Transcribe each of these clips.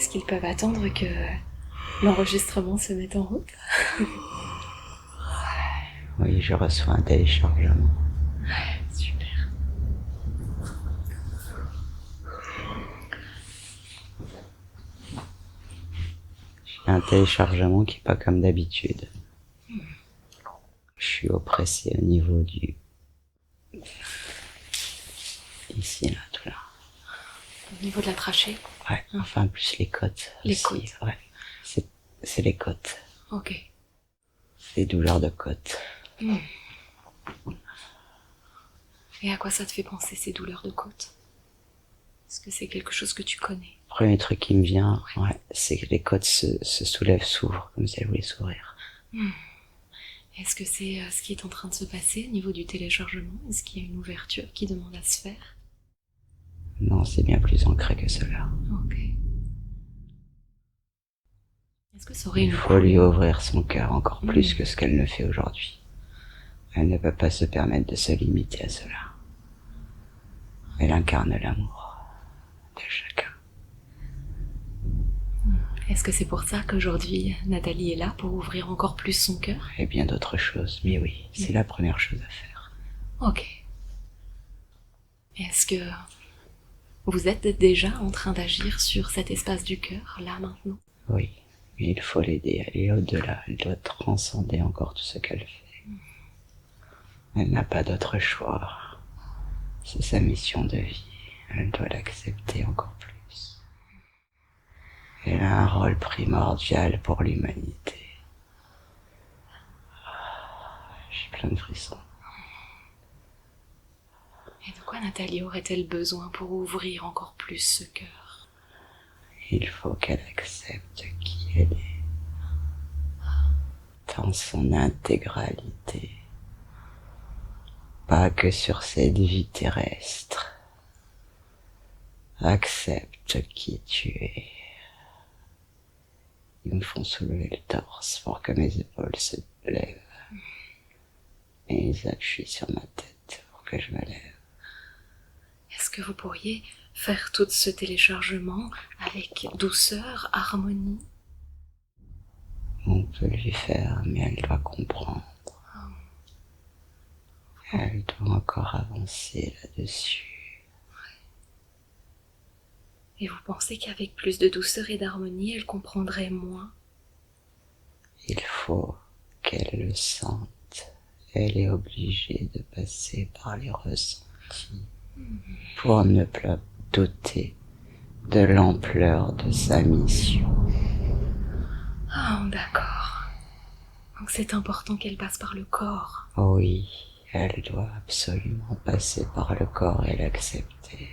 Est-ce qu'ils peuvent attendre que l'enregistrement se mette en route? Oui, je reçois un téléchargement. Super. J'ai un téléchargement qui est pas comme d'habitude. Je suis oppressé au niveau du... Ici, là, tout là. Au niveau de la trachée? Ouais, enfin plus les côtes. Les aussi. côtes. Ouais, c'est les côtes. Ok. C'est douleurs de côtes. Et à quoi ça te fait penser ces douleurs de côte? Est-ce que c'est quelque chose que tu connais? Premier truc qui me vient, ouais, c'est que les côtes se soulèvent, s'ouvrent, comme si elles voulaient s'ouvrir. Est-ce que c'est ce qui est en train de se passer au niveau du téléchargement? Est-ce qu'il y a une ouverture qui demande à se faire? Non, c'est bien plus ancré que cela. Ok. Est-ce que ça aurait Il une faut lui couleur? ouvrir son cœur encore plus que ce qu'elle ne fait aujourd'hui. Elle ne peut pas se permettre de se limiter à cela. Elle incarne l'amour de chacun. Est-ce que c'est pour ça qu'aujourd'hui Nathalie est là, pour ouvrir encore plus son cœur? Et bien d'autres choses, mais oui, c'est la première chose à faire. Ok. Est-ce que vous êtes déjà en train d'agir sur cet espace du cœur, là, maintenant? Oui, mais il faut l'aider à aller au-delà. Elle doit transcender encore tout ce qu'elle fait. Elle n'a pas d'autre choix. C'est sa mission de vie. Elle doit l'accepter encore plus. Elle a un rôle primordial pour l'humanité. J'ai plein de frissons. Et de quoi Nathalie aurait-elle besoin pour ouvrir encore plus ce cœur? Il faut qu'elle accepte qui elle est, dans son intégralité. Pas que sur cette vie terrestre. Accepte qui tu es. Ils me font soulever le torse pour que mes épaules se lèvent. Et ils appuient sur ma tête pour que je me lève. Est-ce que vous pourriez faire tout ce téléchargement avec douceur, harmonie? On peut lui faire, mais elle doit comprendre. Elle doit encore avancer là-dessus. Et vous pensez qu'avec plus de douceur et d'harmonie, elle comprendrait moins? Il faut qu'elle le sente. Elle est obligée de passer par les ressentis pour ne pas douter de l'ampleur de sa mission. Ah, d'accord. Donc c'est important qu'elle passe par le corps. Oui, elle doit absolument passer par le corps et l'accepter.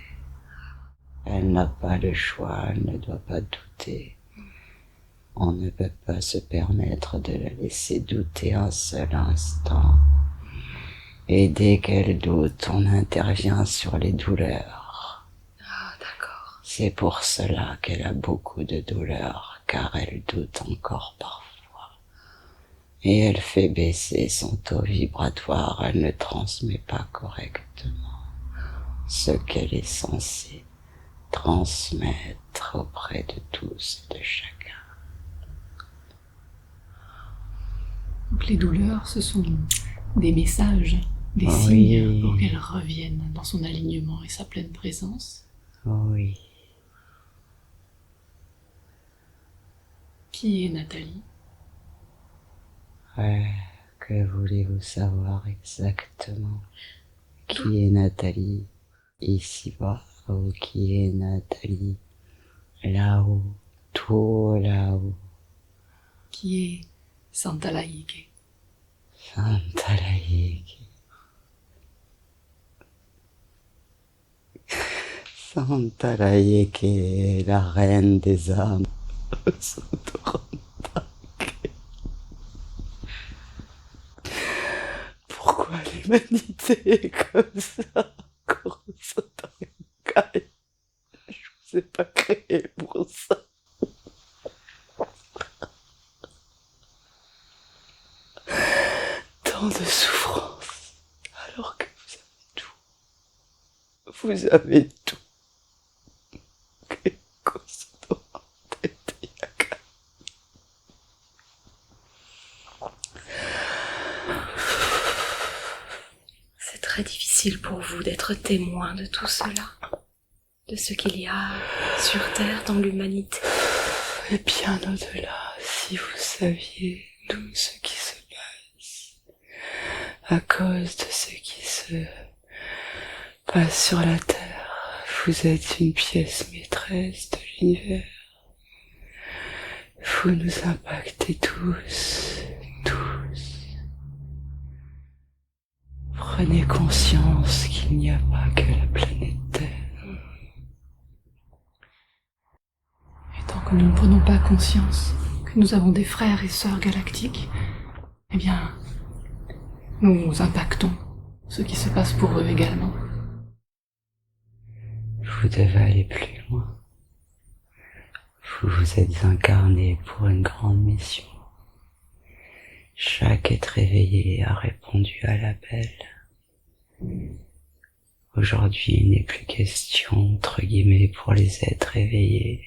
Elle n'a pas le choix, elle ne doit pas douter. On ne peut pas se permettre de la laisser douter un seul instant. Et dès qu'elle doute, on intervient sur les douleurs. Ah, d'accord. C'est pour cela qu'elle a beaucoup de douleurs, car elle doute encore parfois. Et elle fait baisser son taux vibratoire, elle ne transmet pas correctement ce qu'elle est censée transmettre auprès de tous et de chacun. Donc les douleurs, ce sont des messages, des signes pour qu'elle revienne dans son alignement et sa pleine présence. Oui. Qui est Nathalie? Ouais, que voulez-vous savoir exactement? Qui est Nathalie ici-bas ou qui est Nathalie là-haut, tout là-haut? Qui est Santalaïke? Santalaïke. Santalaïke est la reine des âmes. Pourquoi l'humanité est comme ça? Je vous ai pas créé pour ça. Tant de souffrance, alors que vous avez tout. Vous avez tout. très difficile pour vous d'être témoin de tout cela, de ce qu'il y a sur Terre dans l'humanité. Et bien au-delà, si vous saviez tout ce qui se passe à cause de ce qui se passe sur la Terre, vous êtes une pièce maîtresse de l'univers. Vous nous impactez tous. Prenez conscience qu'il n'y a pas que la planète Terre. Et tant que nous ne prenons pas conscience que nous avons des frères et sœurs galactiques, eh bien, nous impactons ce qui se passe pour eux également. Vous devez aller plus loin. Vous vous êtes incarné pour une grande mission. Chaque être éveillé a répondu à l'appel. Aujourd'hui, il n'est plus question, entre guillemets, pour les êtres éveillés.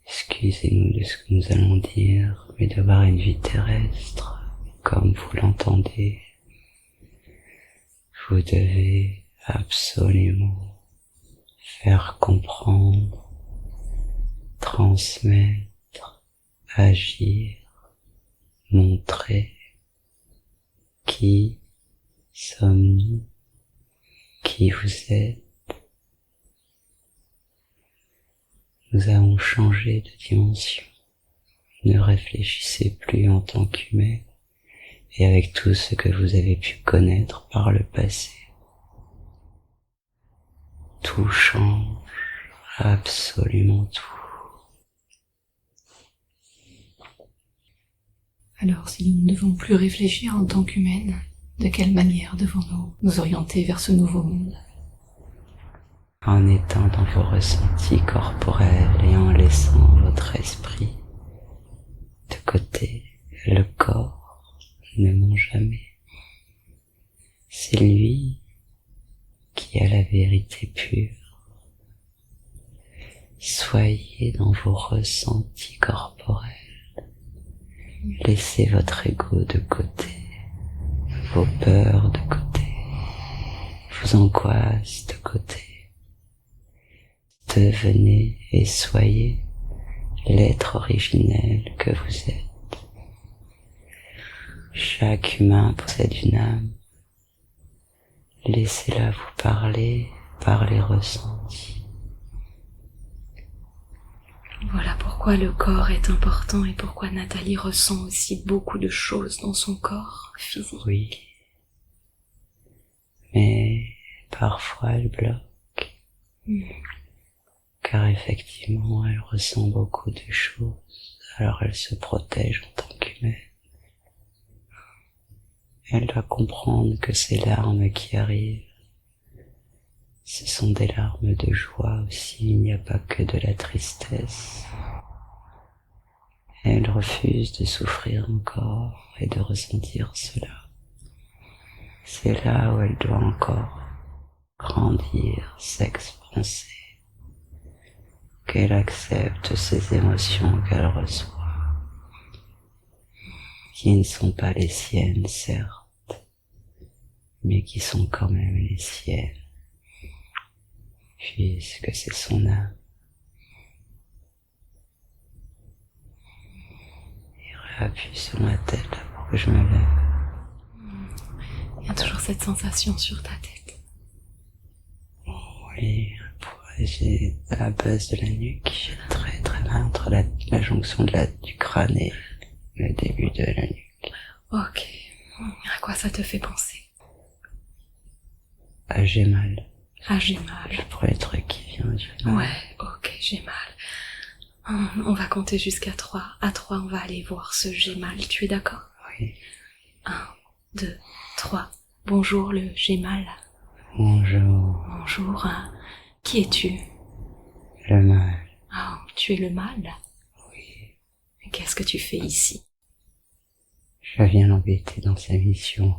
Excusez-nous de ce que nous allons dire, mais d'avoir une vie terrestre, comme vous l'entendez. Vous devez absolument faire comprendre, transmettre, agir, montrer qui sommes-nous, qui vous êtes. Nous avons changé de dimension. Ne réfléchissez plus en tant qu'humain et avec tout ce que vous avez pu connaître par le passé. Tout change, absolument tout. Alors, si nous ne devons plus réfléchir en tant qu'humaines, de quelle manière devons-nous nous orienter vers ce nouveau monde? En étant dans vos ressentis corporels et en laissant votre esprit de côté, le corps ne ment jamais. C'est lui qui a la vérité pure. Soyez dans vos ressentis corporels. Laissez votre ego de côté, vos peurs de côté, vos angoisses de côté. Devenez et soyez l'être originel que vous êtes. Chaque humain possède une âme. Laissez-la vous parler par les ressentis. Voilà pourquoi le corps est important et pourquoi Nathalie ressent aussi beaucoup de choses dans son corps physique. Oui. Mais parfois elle bloque. Car effectivement, elle ressent beaucoup de choses, alors elle se protège en tant qu'humaine. Elle doit comprendre que ces larmes qui arrivent, ce sont des larmes de joie aussi, il n'y a pas que de la tristesse. Elle refuse de souffrir encore et de ressentir cela. C'est là où elle doit encore grandir, s'expanser, qu'elle accepte ces émotions qu'elle reçoit, qui ne sont pas les siennes, certes, mais qui sont quand même les siennes, puisque c'est son âme. Il réappuie sur ma tête là pour que je me lève. Il y a toujours cette sensation sur ta tête. Oui, j'ai à la base de la nuque, j'ai très très mal entre la jonction du crâne et le début de la nuque. Ok. À quoi ça te fait penser? Ah, j'ai mal. Ah, j'ai mal. Je prends les trucs qui viennent du mal. Ouais, ok, j'ai mal. On va compter jusqu'à 3. À 3, on va aller voir ce j'ai mal. Tu es d'accord? Oui. 1, 2, 3. Bonjour le j'ai mal. Bonjour. Bonjour. Qui es-tu? Le mal. Ah, tu es le mal? Oui. Et qu'est-ce que tu fais ici? Je viens l'embêter dans sa mission.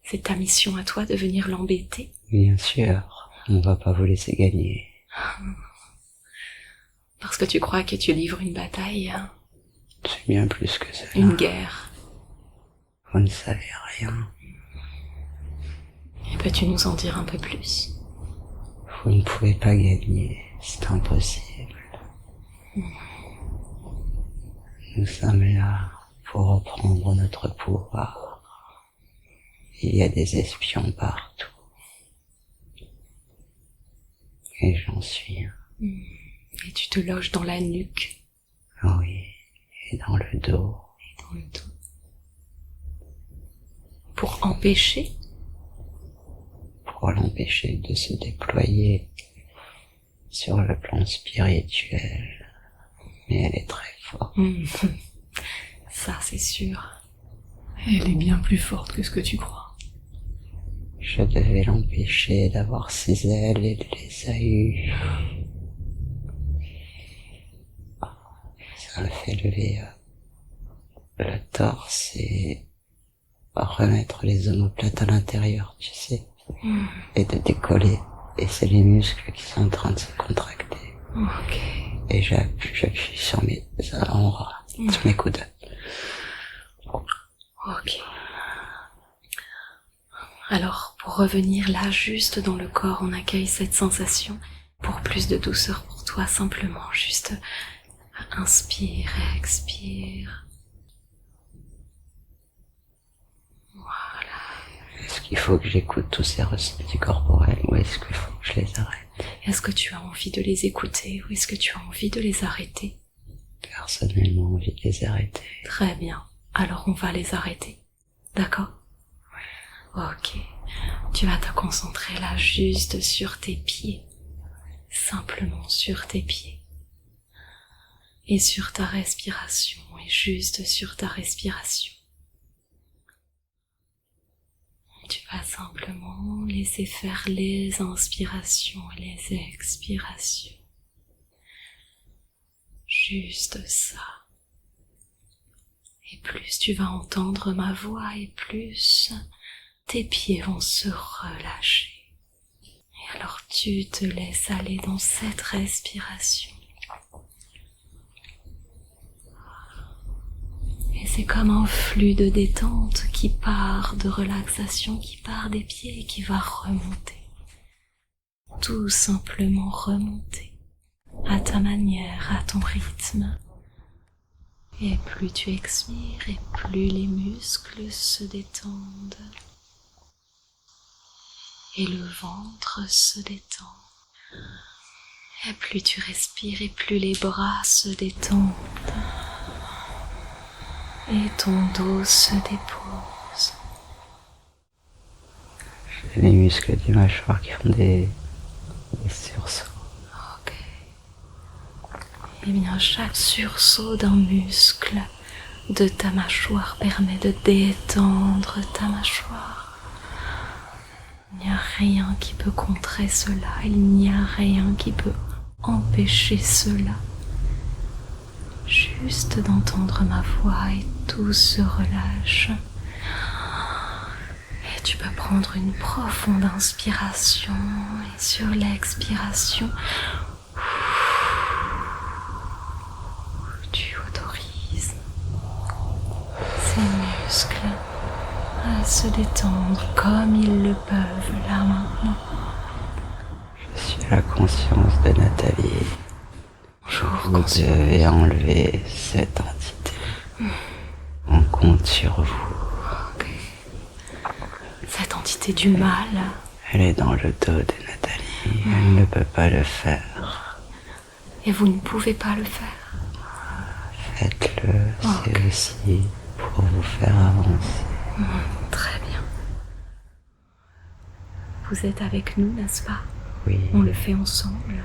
C'est ta mission à toi de venir l'embêter? Bien sûr, on va pas vous laisser gagner. Parce que tu crois que tu livres une bataille? C'est bien plus que ça. Une guerre? Vous ne savez rien. Et peux-tu nous en dire un peu plus? Vous ne pouvez pas gagner, c'est impossible. Nous sommes là pour reprendre notre pouvoir. Il y a des espions partout. Et j'en suis un. Et tu te loges dans la nuque. Oui, et dans le dos. Et dans le dos. Pour empêcher? Pour l'empêcher de se déployer sur le plan spirituel. Mais elle est très forte. Ça, c'est sûr. Elle est bien plus forte que ce que tu crois. Je devais l'empêcher d'avoir ses ailes et elle les a eues. Ça me fait lever le torse et remettre les omoplates à l'intérieur, tu sais, et de décoller. Et c'est les muscles qui sont en train de se contracter. Ok. Et j'appuie sur mes avant-bras, sur mes coudes. Ok. Alors, pour revenir là, juste dans le corps, on accueille cette sensation. Pour plus de douceur pour toi, simplement, juste inspire et expire. Voilà. Est-ce qu'il faut que j'écoute tous ces ressentis corporels ou est-ce qu'il faut que je les arrête? Est-ce que tu as envie de les écouter ou est-ce que tu as envie de les arrêter? Personnellement, envie de les arrêter. Très bien. Alors on va les arrêter. D'accord? Ok. Tu vas te concentrer là juste sur tes pieds. Simplement sur tes pieds. Et sur ta respiration. Et juste sur ta respiration. Tu vas simplement laisser faire les inspirations et les expirations. Juste ça. Et plus tu vas entendre ma voix et plus tes pieds vont se relâcher. Et alors tu te laisses aller dans cette respiration. Et c'est comme un flux de détente qui part, de relaxation qui part des pieds et qui va remonter. Tout simplement remonter. À ta manière, à ton rythme. Et plus tu expires, et plus les muscles se détendent. Et le ventre se détend. Et plus tu respires, et plus les bras se détendent. Et ton dos se dépose. J'ai les muscles du mâchoire qui font des sursauts. Ok. Et bien chaque sursaut d'un muscle de ta mâchoire permet de détendre ta mâchoire. Il n'y a rien qui peut contrer cela, il n'y a rien qui peut empêcher cela. Juste d'entendre ma voix et tout se relâche. Et tu peux prendre une profonde inspiration et sur l'expiration, tu autorises ces muscles à se détendre comme ils le peuvent là maintenant. Je suis à la conscience de Nathalie. Bonjour, Vous devez enlever cette entité. On compte sur vous. Ok. Cette entité du mal. Elle est dans le dos de Nathalie. Elle ne peut pas le faire. Et vous ne pouvez pas le faire. Faites-le, c'est aussi pour vous faire avancer. Très bien. Vous êtes avec nous, n'est-ce pas? Oui, On le fait ensemble.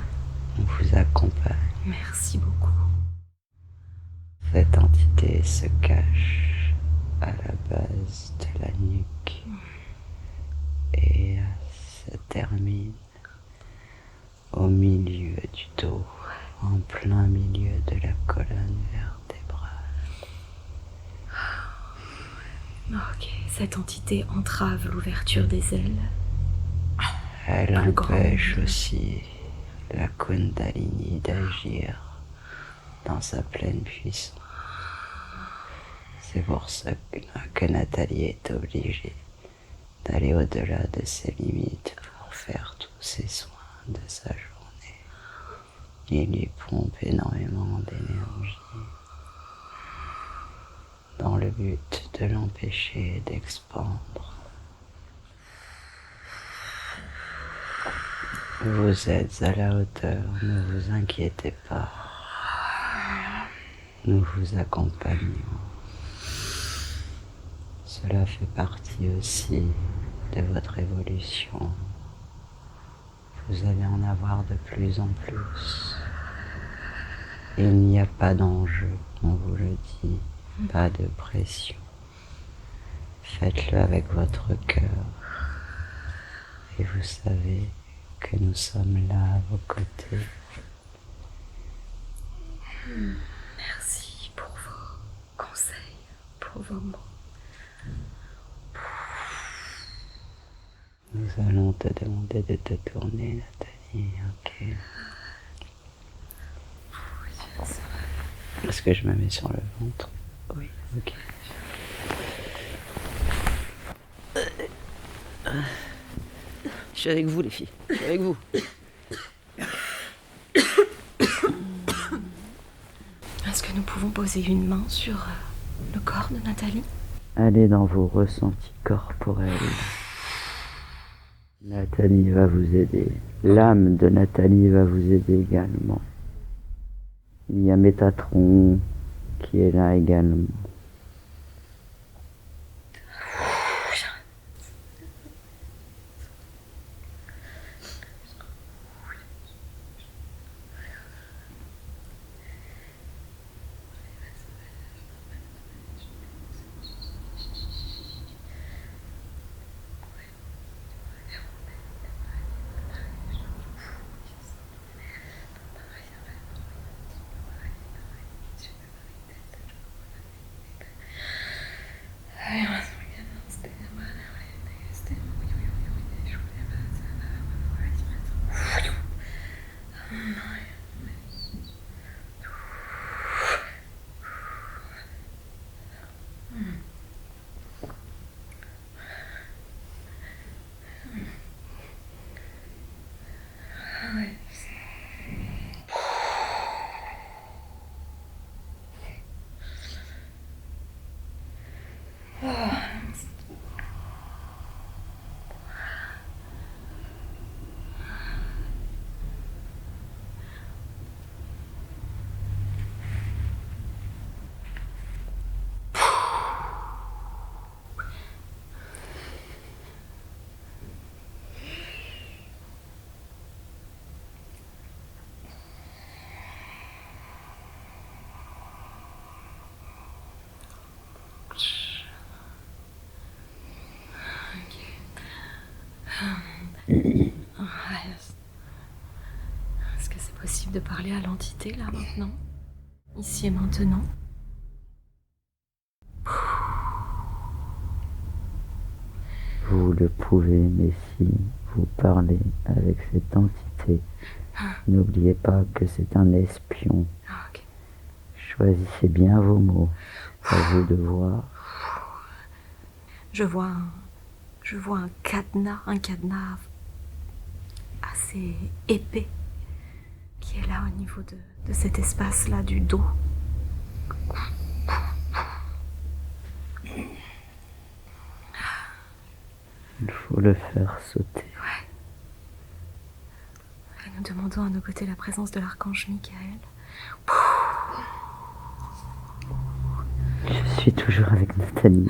on vous accompagne. Merci beaucoup. Cette entité se cache à la base de la nuque et se termine au milieu du dos, en plein milieu de la colonne vertébrale. Ok, cette entité entrave l'ouverture des ailes. Elle Plus empêche grande. aussi la Kundalini d'agir dans sa pleine puissance. C'est pour ça que Nathalie est obligée d'aller au-delà de ses limites pour faire tous ses soins de sa journée. Il lui pompe énormément d'énergie dans le but de l'empêcher d'expandre. Vous êtes à la hauteur, ne vous inquiétez pas. Nous vous accompagnons. Cela fait partie aussi de votre évolution. Vous allez en avoir de plus en plus. Il n'y a pas d'enjeu, on vous le dit, pas de pression. Faites-le avec votre cœur. Et vous savez que nous sommes là à vos côtés. Merci pour vos conseils, pour vos mots. Nous allons te demander de te tourner, Nathalie, ok? Est-ce que je me mets sur le ventre? Oui, ok. Je suis avec vous, les filles. Je suis avec vous. Est-ce que nous pouvons poser une main sur le corps de Nathalie? Allez dans vos ressentis corporels. Nathalie va vous aider. L'âme de Nathalie va vous aider également. Il y a Métatron qui est là également. Est-ce que c'est possible de parler à l'entité là maintenant? Ici et maintenant? Vous le pouvez, mais si vous parlez avec cette entité, n'oubliez pas que c'est un espion. Ah, ok. Choisissez bien vos mots. À vous de voir. Je vois un cadenas assez épais qui est là au niveau de cet espace-là du dos. Il faut le faire sauter. Ouais. Et nous demandons à nos côtés la présence de l'archange Michael. Je suis toujours avec Nathalie.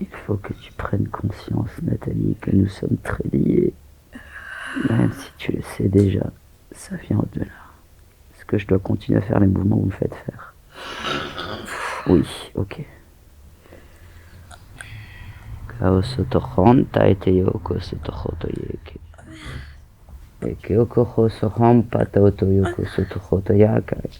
Il faut que tu prennes conscience, Nathalie, que nous sommes très liés. Même si tu le sais déjà, ça vient au-delà. Est-ce que je dois continuer à faire les mouvements que vous me faites faire? Oui, ok. Kao sotohon taete yoko sotohoto yeke. Eke okoho sohon pataoto yoko sotohoto yakai.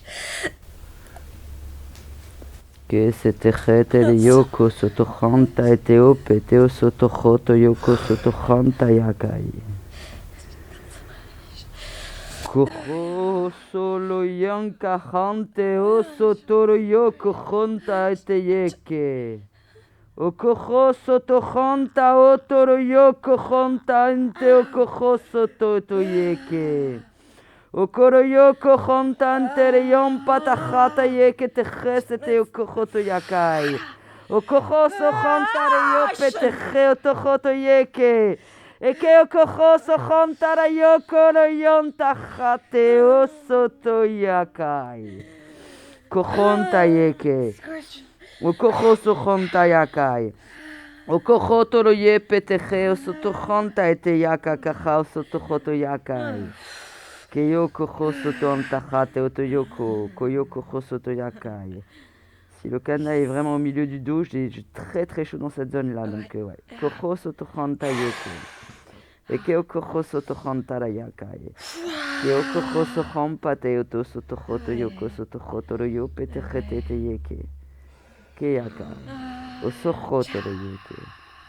Que se tejete de yoko sotohon taete opeteo sotohoto yoko sotohon tayakai. Koko O solo yanka hante o sotoro yoko honta ete yeke. O koho soto honta otoro yoko honta ante o koho soto to yeke. O koro yoko honta ante re yompa tahata yeke te chesete o koho to yakai. O koho so honta re yope te cheo to hoto yeke. Eke o koho so honta re yoko no yonta hate o soto yakai. Kohonta yeke. O koho so honta yakai. O koho toro yepe te cheo soto honta ete yaka kakao soto hoto yakai. Ke yoko hosoto antahate oto yoko. Ko yoko hosoto yakai. Si le cadenas est vraiment au milieu du dos, j'ai très très chaud dans cette zone là. Donc ouais. Koho soto honta yoko. Et ke o koho soto honta ra yakai. Ke o koho so honpa te oto soto hoto yoko soto hoto ro yope te chete te yeke. Ke yaka. O so hoto ro yeke.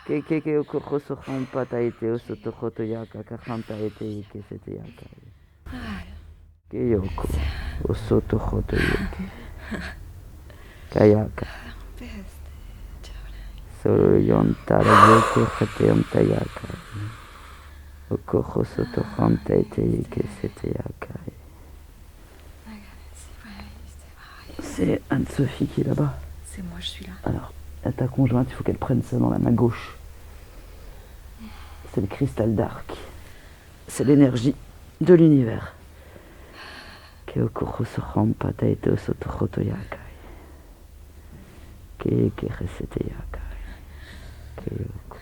Ke o koho so honpa ta ete o soto hoto yaka. Kahanta ete yeke sete yakai. Ke yoko. O soto hoto yeke. Kayaka. Solo yontara yeke hate onta yakai. O koho soto honta ete yeke sete yakai. C'est Anne-Sophie qui est là-bas. C'est moi, je suis là. Alors, à ta conjointe, il faut qu'elle prenne ça dans la main gauche. C'est le cristal d'arc. C'est l'énergie de l'univers. Keokoro sohompa taito sotohoto yakai. Keke resete yakai. Keoko.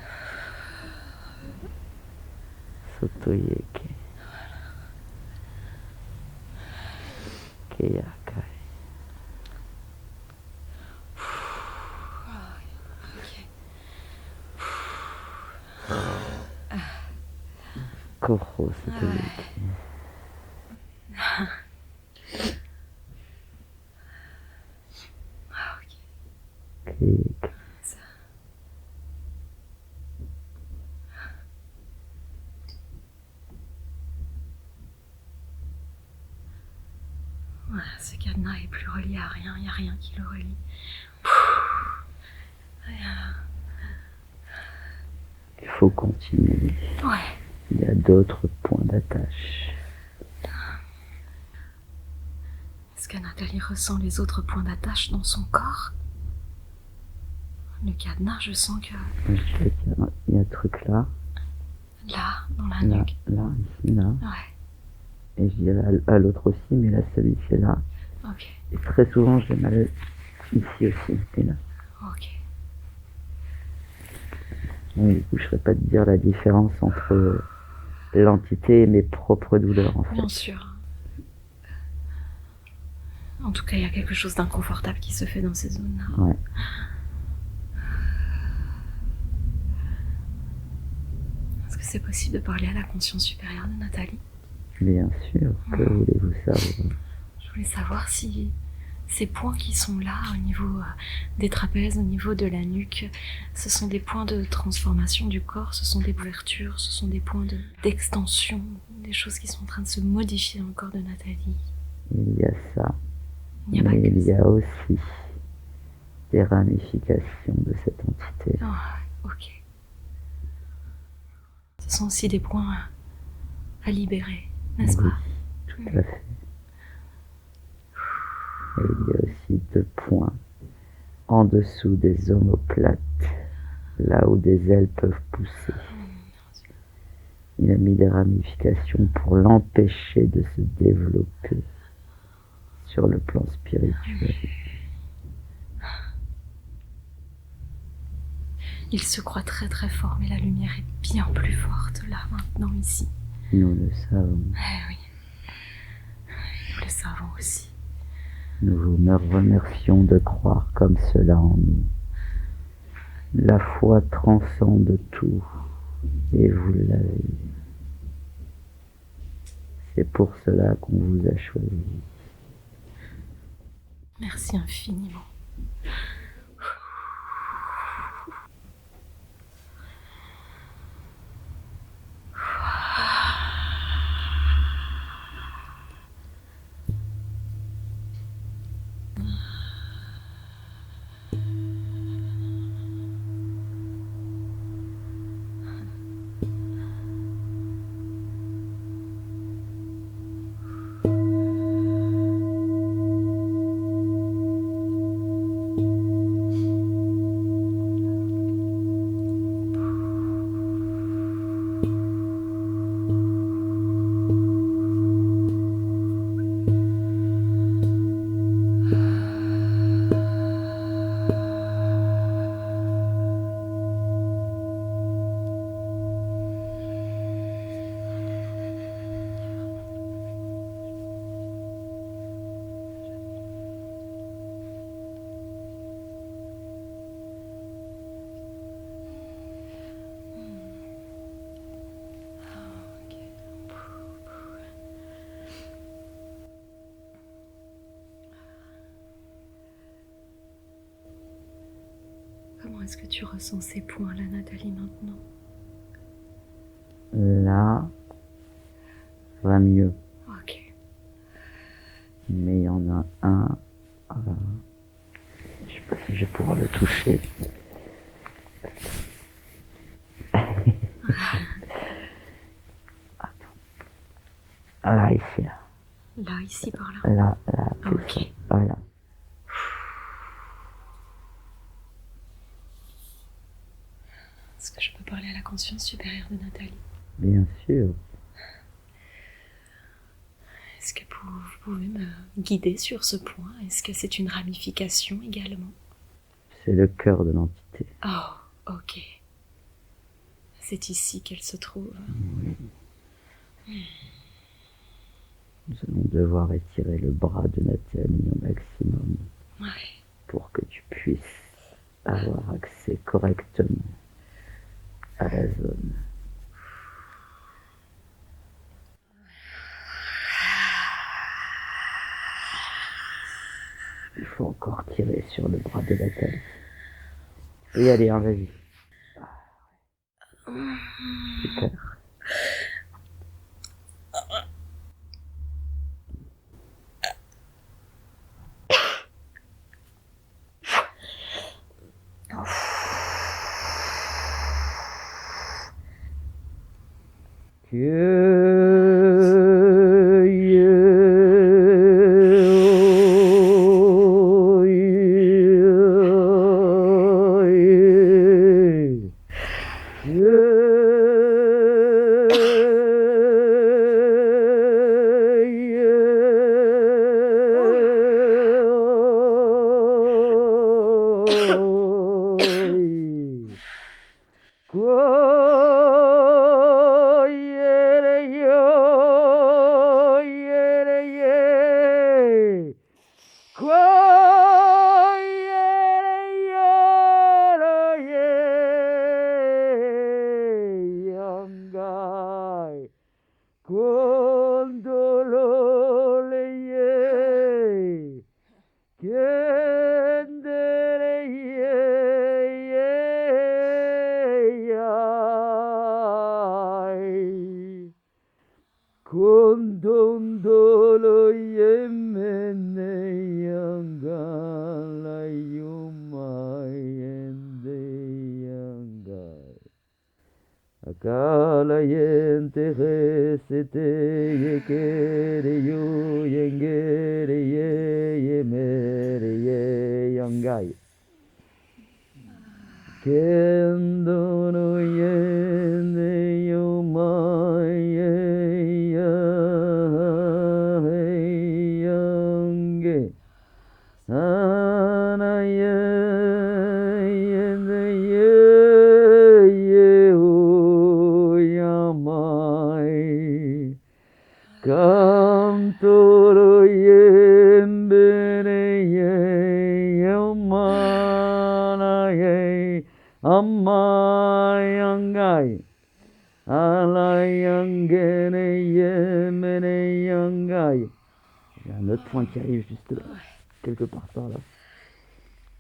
Soto yeke. Keyakai. Koho soto yeke. Keke. Voilà, ce cadenas est plus relié à rien, il n'y a rien qui le relie. Il faut continuer. Ouais. Il y a d'autres points d'attache. Est-ce que Nathalie ressent les autres points d'attache dans son corps? Le cadenas, je sens que... Je sais qu'il y a un truc là. Là, dans la Là, nuque. là, ici, là. Ouais. Et je dirais à l'autre aussi, mais là, celui qui est là. Ok. Et très souvent, j'ai mal ici aussi, et là. Ok. Donc, du coup, je ne saurais pas te dire la différence entre l'entité et mes propres douleurs, en fait. Bien sûr. En tout cas, il y a quelque chose d'inconfortable qui se fait dans ces zones-là. Ouais. Est-ce que c'est possible de parler à la conscience supérieure de Nathalie? Bien sûr, que voulez-vous savoir? Je voulais savoir si ces points qui sont là, au niveau des trapèzes, au niveau de la nuque, ce sont des points de transformation du corps, ce sont des ouvertures, ce sont des points d'extension, des choses qui sont en train de se modifier dans le corps de Nathalie. Il y a ça. Il n'y a pas Mais que il y ça. a aussi des ramifications de cette entité. Oh, ok. Ce sont aussi des points à libérer, n'est-ce Oui, pas? tout à fait. Et il y a aussi 2 points en dessous des omoplates, là où des ailes peuvent pousser. Il a mis des ramifications pour l'empêcher de se développer sur le plan spirituel. Il se croit très très fort, mais la lumière est bien plus forte là, maintenant, ici. Nous le savons. Eh oui. Nous le savons aussi. Nous vous remercions de croire comme cela en nous. La foi transcende tout, et vous l'avez. C'est pour cela qu'on vous a choisi. Merci infiniment. tu ressens ces points-là, Nathalie, maintenant? Là, ça va mieux. Ok. Mais il y en a un. Je sais pas si je vais pouvoir le toucher. Attends. Là, ici, là. Là, ici, par là. Là, Ok. ça. Voilà. Est-ce que je peux parler à la conscience supérieure de Nathalie? Bien sûr. Est-ce que vous pouvez me guider sur ce point? Est-ce que c'est une ramification également? C'est le cœur de l'entité. Oh, ok. C'est ici qu'elle se trouve. Nous allons devoir étirer le bras de Nathalie au maximum Ouais. pour que tu puisses avoir accès correctement à la zone. Il faut encore tirer sur le bras de Nathalie. Oui, allez, hein, vas-y. Super. Kondondolo yemene yangala yumayende yangai. Akala yentere sete yekere yu yengere ye yemere ye yangai. Kendono yende yumaye yange. Anaye yende ye o yamai. Kantoro yembere ye yamanaye. Amayangai, alayangene yemene yangai. J'ai un autre point qui arrive juste là, quelque part par là.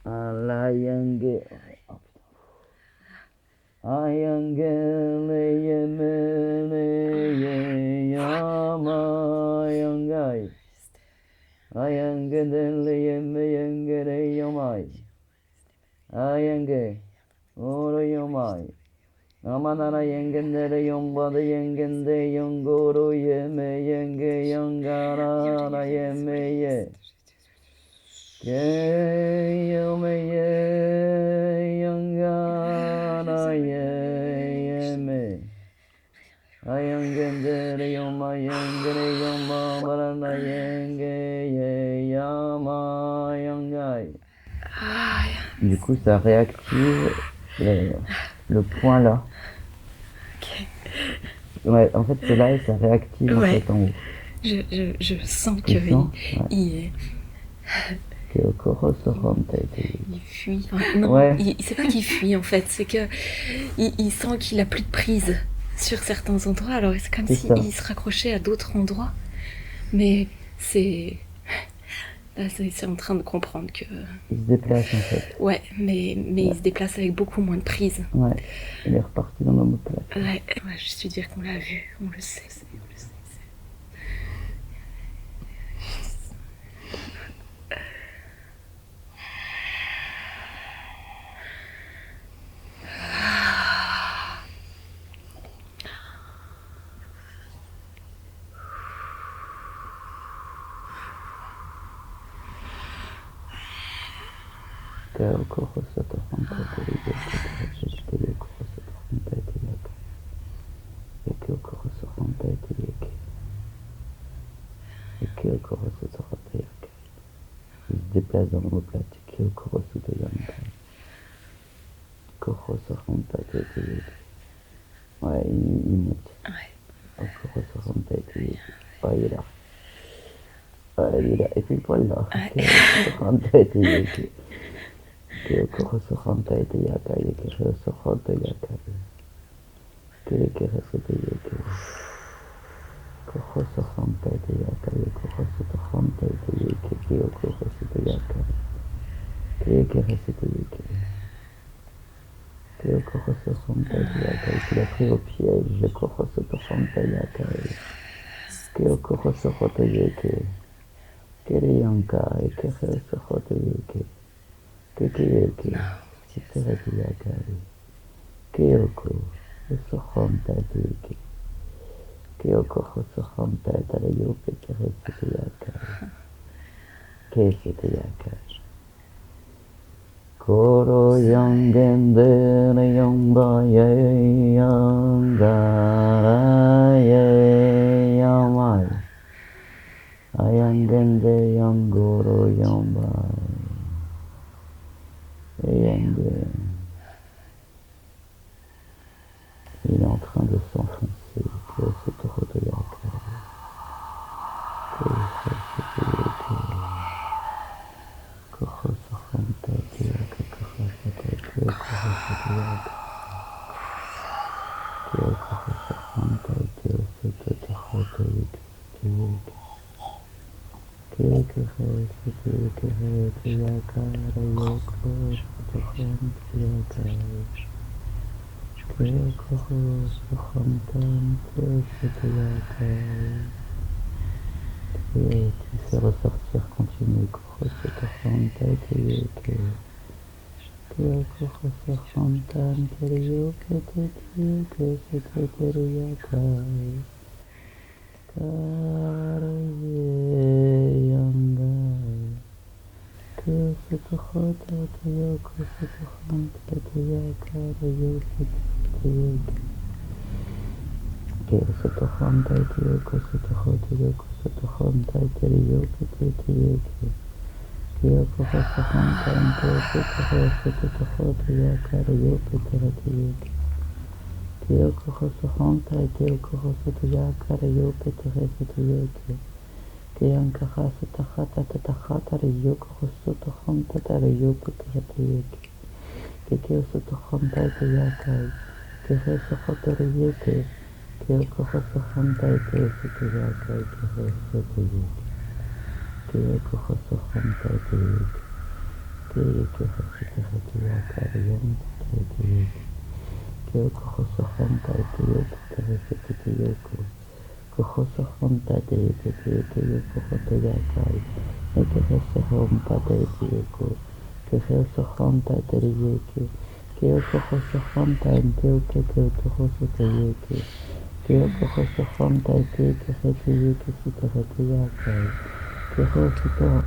Alayange, oh putain. Ayangene yemene yamayangai. Ayangene yemene yamai. Ayenge, oro yomai. Amanara yengendere yombade yengende yongoro yeme yenge yongara yeme ye. Ke yome ye yongara yeme. Ayangendere yoma yengere yoma barana yenge ye yama yangai. Du coup, ça réactive le point là. Ok. Ouais, en fait, c'est là et ça réactive en fait en haut. Je sens Tu que sens il fuit. Enfin, non, Ouais. c'est pas qu'il fuit en fait, c'est que il sent qu'il a plus de prise sur certains endroits. Alors c'est comme C'est ça. s'il se raccrochait à d'autres endroits, mais c'est Là, c'est en train de comprendre que... Il se déplace en fait. Ouais, mais il se déplace avec beaucoup moins de prise. Ouais, il est reparti dans l'omoplate. Ouais, juste lui dire qu'on l'a vu, on le sait, on le sait. Il se déplace dans l'omoplate. Ouais, il monte. Ouais, il est là. Ouais, il est là. Et puis pas là. Il a pris au piège, Koro yangen dere yamba ye yangara ye yamai. Ayangen de yangoro yamba. Yangen. Il est en train de s'enfoncer. Et tu fais ressortir, continue.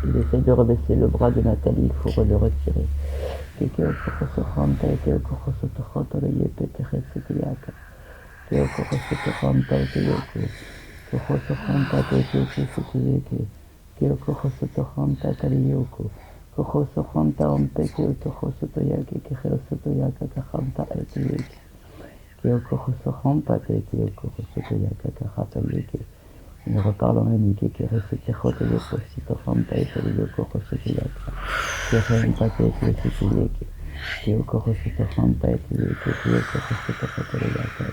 Il essaie de rebaisser le bras de Nathalie, il faut le retirer. Il reparle en amitié qui reste Tichote Yoko, Sitofanta et Yoko Rosotiyaka, Tichempate et Sitiyeke, Tioko Rosotofanta et Yeke, Tioko Rosotofata,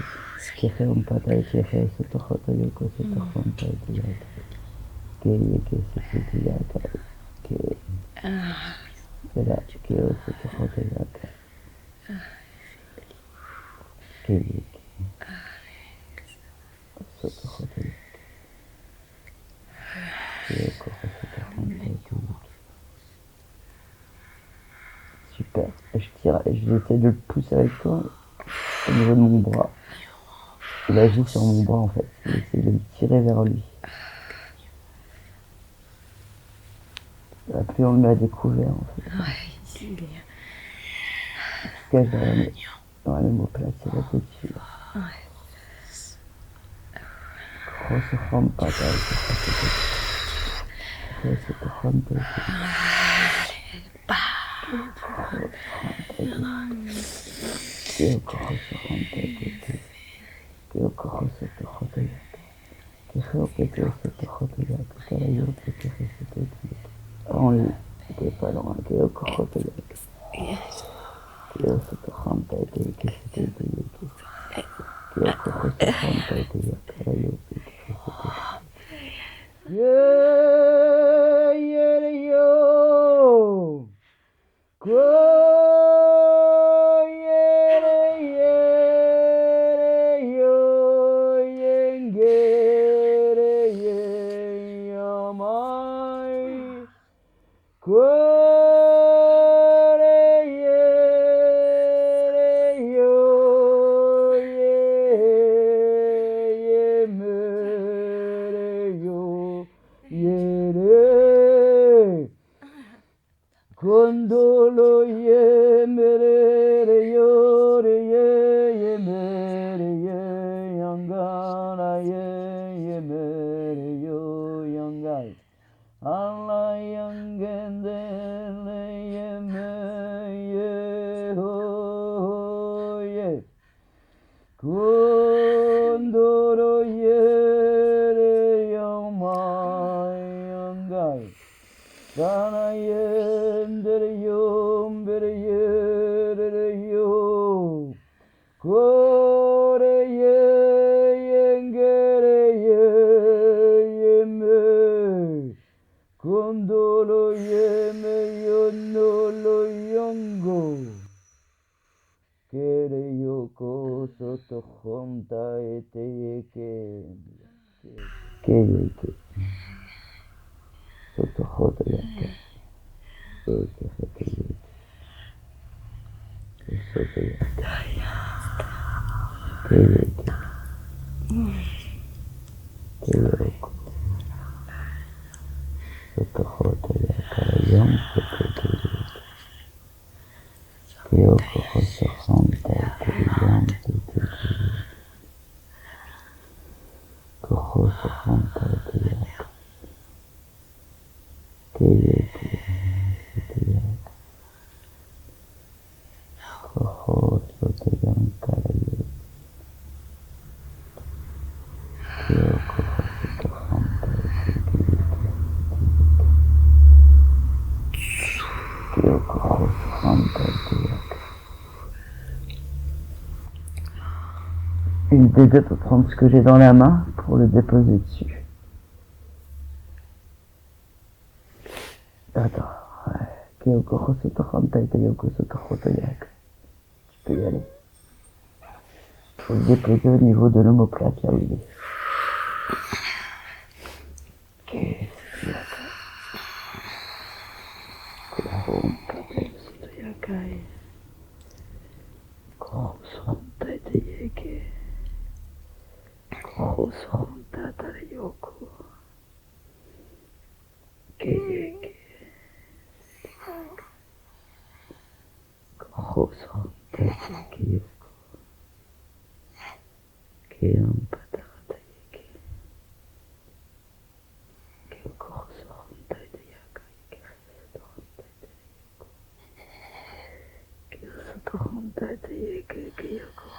Tichempata et Tiche Sotohoto Yoko, Sitofanta et Yaka, Kiyeke Sitiyaka, yeke. Kera keo soto hoto yaka. Ke yeke. Soto hoto yaka. Keo koro soto hanta ete yeke. Super. J'essaie de le pousser avec toi au niveau de mon bras. Il agit sur mon bras en fait. Il essaie de me tirer vers lui. Plus on le met à découvert en fait. Ouais, il est... Il se cache dans la même place, c'est là dessus. Ouais. Grosse rampe à taille. C'est ta rampe. Keo grosse rampe. Keo grosse te hoto yaka. Keo keo soto hoto yaka. Kara yo te keo soto yaka. Only te paloma keo hoto yaka. Keo soto rampe te yeke soto yaka. Keo grosse rampe te yaka. Kara yo te keo soto yaka. Yeah, yeah, yo. Go, yeah, yeah, yo, yengere, yeah, my. Go, yeah, yo, yeah, mere, yo, yeah. Condolo ye mere yo re ye mere ye yangana ye mere yo yangai Allah yangendele ye me ye ho ye Condolo ye re yamai yangai Sana yendere yo Kore ye yengere ye me Kondolo ye me yonolo yongo Kere yoko soto honta ete yeke Ke yeke Soto hoto yaka Eke heke yeke Soto yaka Ke yeke Ke yoko Soto hoto yaka Yom soto ke yeke Ke yoko hoso honta ete yom soto ke yeke Ko hoso honta ete yaka Ke yeke soto yaka Ko hoso te yankara yeke Ke yoko hoso te honta ete yeke Ke yoko hoso honta ete yaka L'idée de prendre ce que j'ai dans la main pour le déposer dessus. Attends, ouais. Kyoko Hosoto Hanta et Yoko Soto Hoto Yaka. Tu peux y aller. Faut le déposer au niveau de l'omoplate, là où il est. Qu'est-ce qu'il y a Hanta et Soto Yaka. Grosso Hanta et Yeke. Grosso Hanta et Yoko. Keyeke. Grosso Hanta et Yoko. Keyam Patarata Yeke. Kyoko Grosso Hanta et Yaka. Soto Hanta et Yeke. Kyoko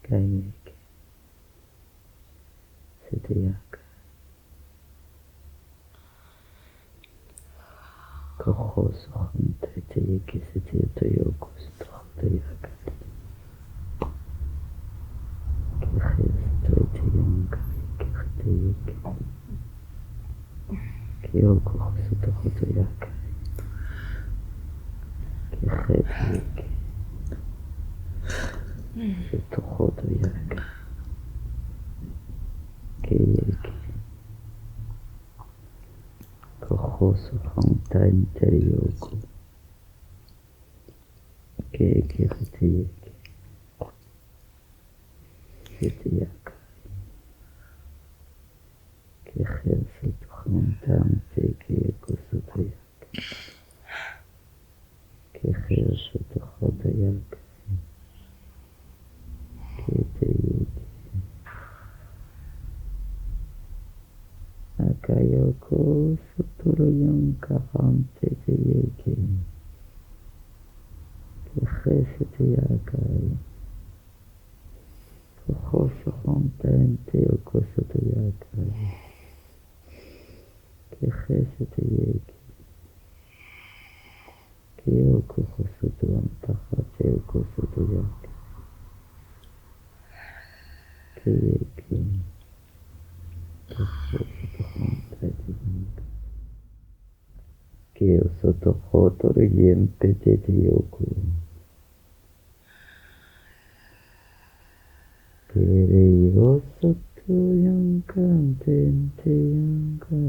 Kayeke. C'était Yaka. Grosso Hanta et Yeke. C'était Toyoko. Soto Hanta Yaka. Kere Soto et Yonka. Kere Yeke. Kyoko Hosoto Hoto Yakai. Kehete Yeke. Soto Hoto Yakai. Keyeke. Kohoso Hanta Interioku. Keke Hete Yeke. Hete Yakai. Kehel Soto Hanta Interioku Soto Yakai. Kehel Soto Hoto Yakai. Kete Yeke. Akayoko Sotoro Yonka Hante Yeke. Kehesete Yakai. Kohoso Hanta Interioku Soto Yakai. Kehesete Yeke. Kyoko Hosoto Antahate Yoko Soto Yakai. Keyeke. Kyo soto hotoru yempe tete yoku. Kere yo soto yanka tente yanka.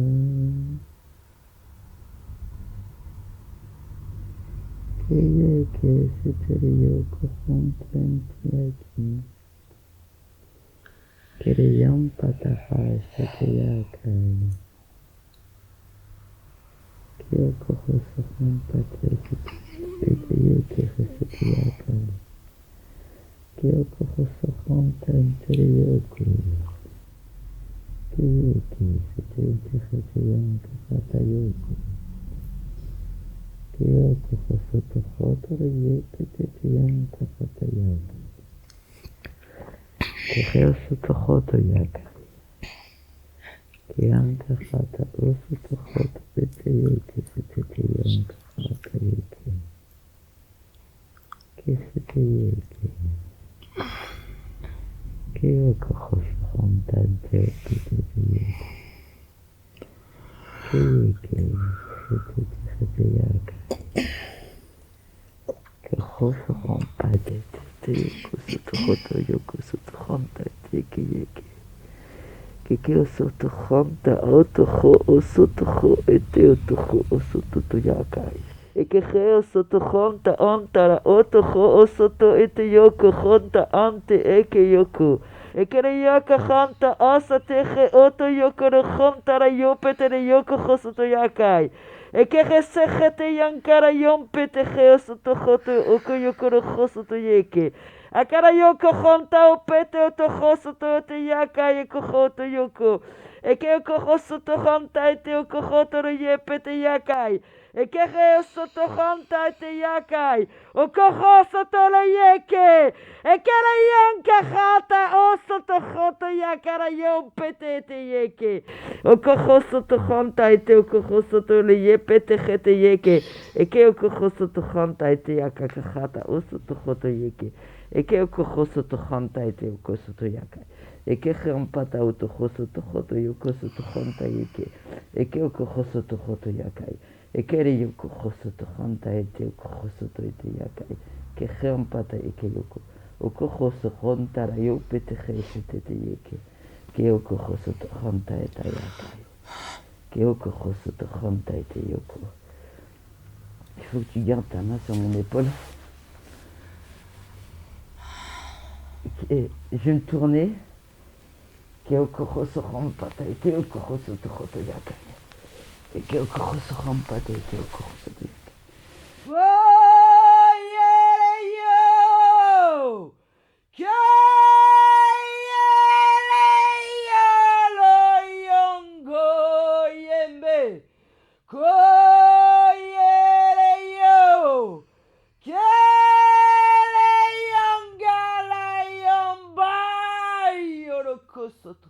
Keye ke setere yoku hontente yaki. Kere yampata sete yakai. Kyoko hoso honta tete yeke sete yakai. Kyoko hoso honta interioku. Kiyeke sete yanka hata yoku. Kyoko hoso to hotoru yepe tete yanka hata yakai. Keheo soto hoto yakai. Kiyanka hata usu to hoto bete yeke sete yanka hata yeke. Kisete yeke. Kyoko hoso honta tete yeke. Kiyeke sete yakai. Kohoso honta tete yoku soto hoto yoku soto honta teke yeke. Kikyo soto honta otoho osotoho ete otoho osoto to yakai. Ekeheo soto honta ontara otoho osoto ete yoku honta ante eke yoku. Ekere yaka hanta asa tehe oto yokoro hontara yopetere yoku hosoto yakai. Ekehe sehete yankara yompete heosoto hoto oko yokoro hosoto yeke. Akara yoko honta opete oto hosoto te yakai eko hoto yoko. Eke oko hosoto honta ete oko hotoro yepete yakai. Ekehe osoto honta ete yakai. Oko hosoto lo yeke. Ekara yanka hata osoto hoto yakara yompete ete yeke. Oko hosoto honta ete oko hosoto lo yepete hete yeke. Eke oko hosoto honta ete yakaka hata osoto hoto yeke. Eke oko hosoto honta ete oko soto yakai. Eke hampata auto hosoto hoto yoko soto honta yeke. Eke oko hosoto hoto yakai. Eke re yoko hosoto honta ete oko hosoto ete yakai. Ke hampata eke yoko. Oko hoso honta ra yopete hesete te yeke. Ke oko hosoto honta eta yakai. Ke oko hosoto honta ete yoko. Il faut que tu gardes ta main sur mon épaule. Et je vais me tourner. Kyoko hoso honpata ete oko hosoto hoto yakai. Et kyoko hoso honpata ete oko hosoto yakai.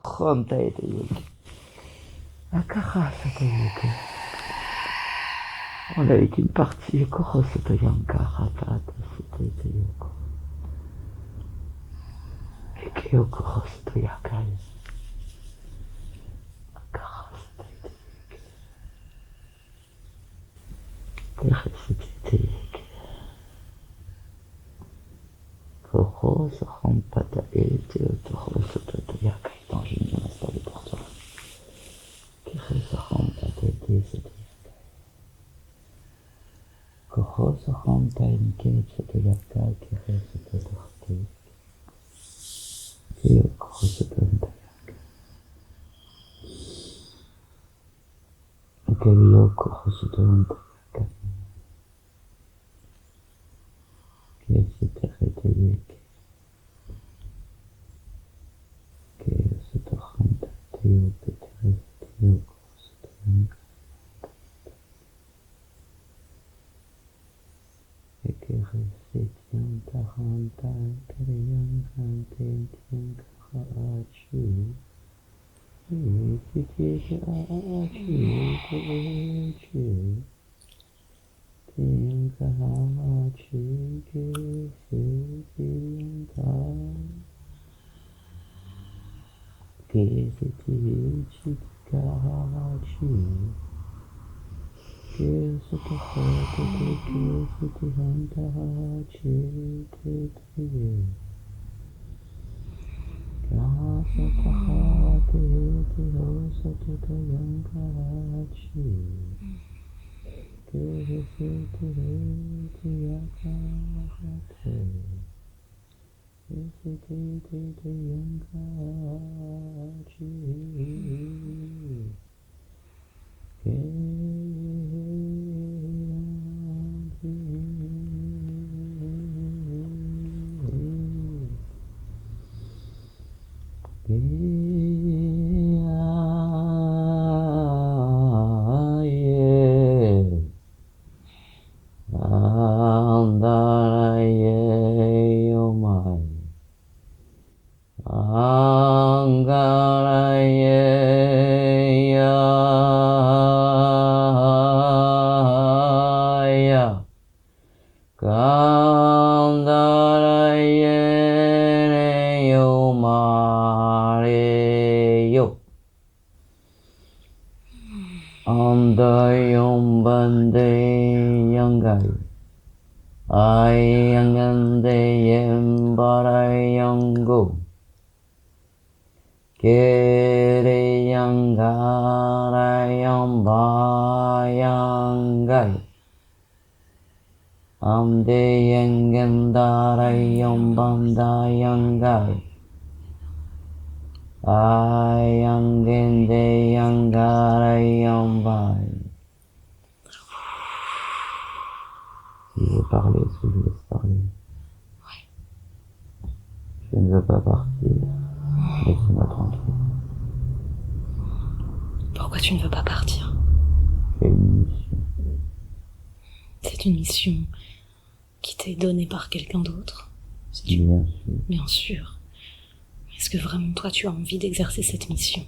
Honta ete yeke. Akara soto yeke. On a une partie yoko soto yanka hata soto ete yoko. Eke yoko soto yakai. Akara soto ete yeke. pour toi. Si je veux parler, est-ce que je laisse parler? Je ne veux pas partir. Laissez-moi tranquille. Pourquoi tu ne veux pas partir? J'ai une mission. C'est une mission qui t'est donnée par quelqu'un d'autre? Bien sûr. Bien sûr. Est-ce que vraiment toi tu as envie d'exercer cette mission?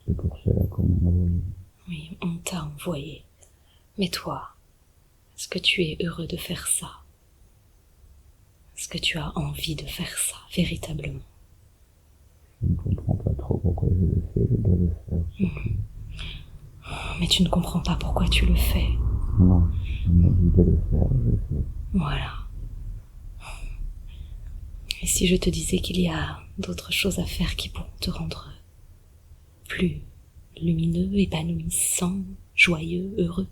C'est pour cela qu'on m'a envoyé. Oui, on t'a envoyé. Mais toi, est-ce que tu es heureux de faire ça? Est-ce que tu as envie de faire ça, véritablement? Je ne comprends pas trop pourquoi je le fais, je dois le faire. Mais tu ne comprends pas pourquoi tu le fais. Non, on m'a dit de le faire, je le fais. Voilà. Et si je te disais qu'il y a d'autres choses à faire qui pourront te rendre plus lumineux, épanouissant, joyeux, heureux,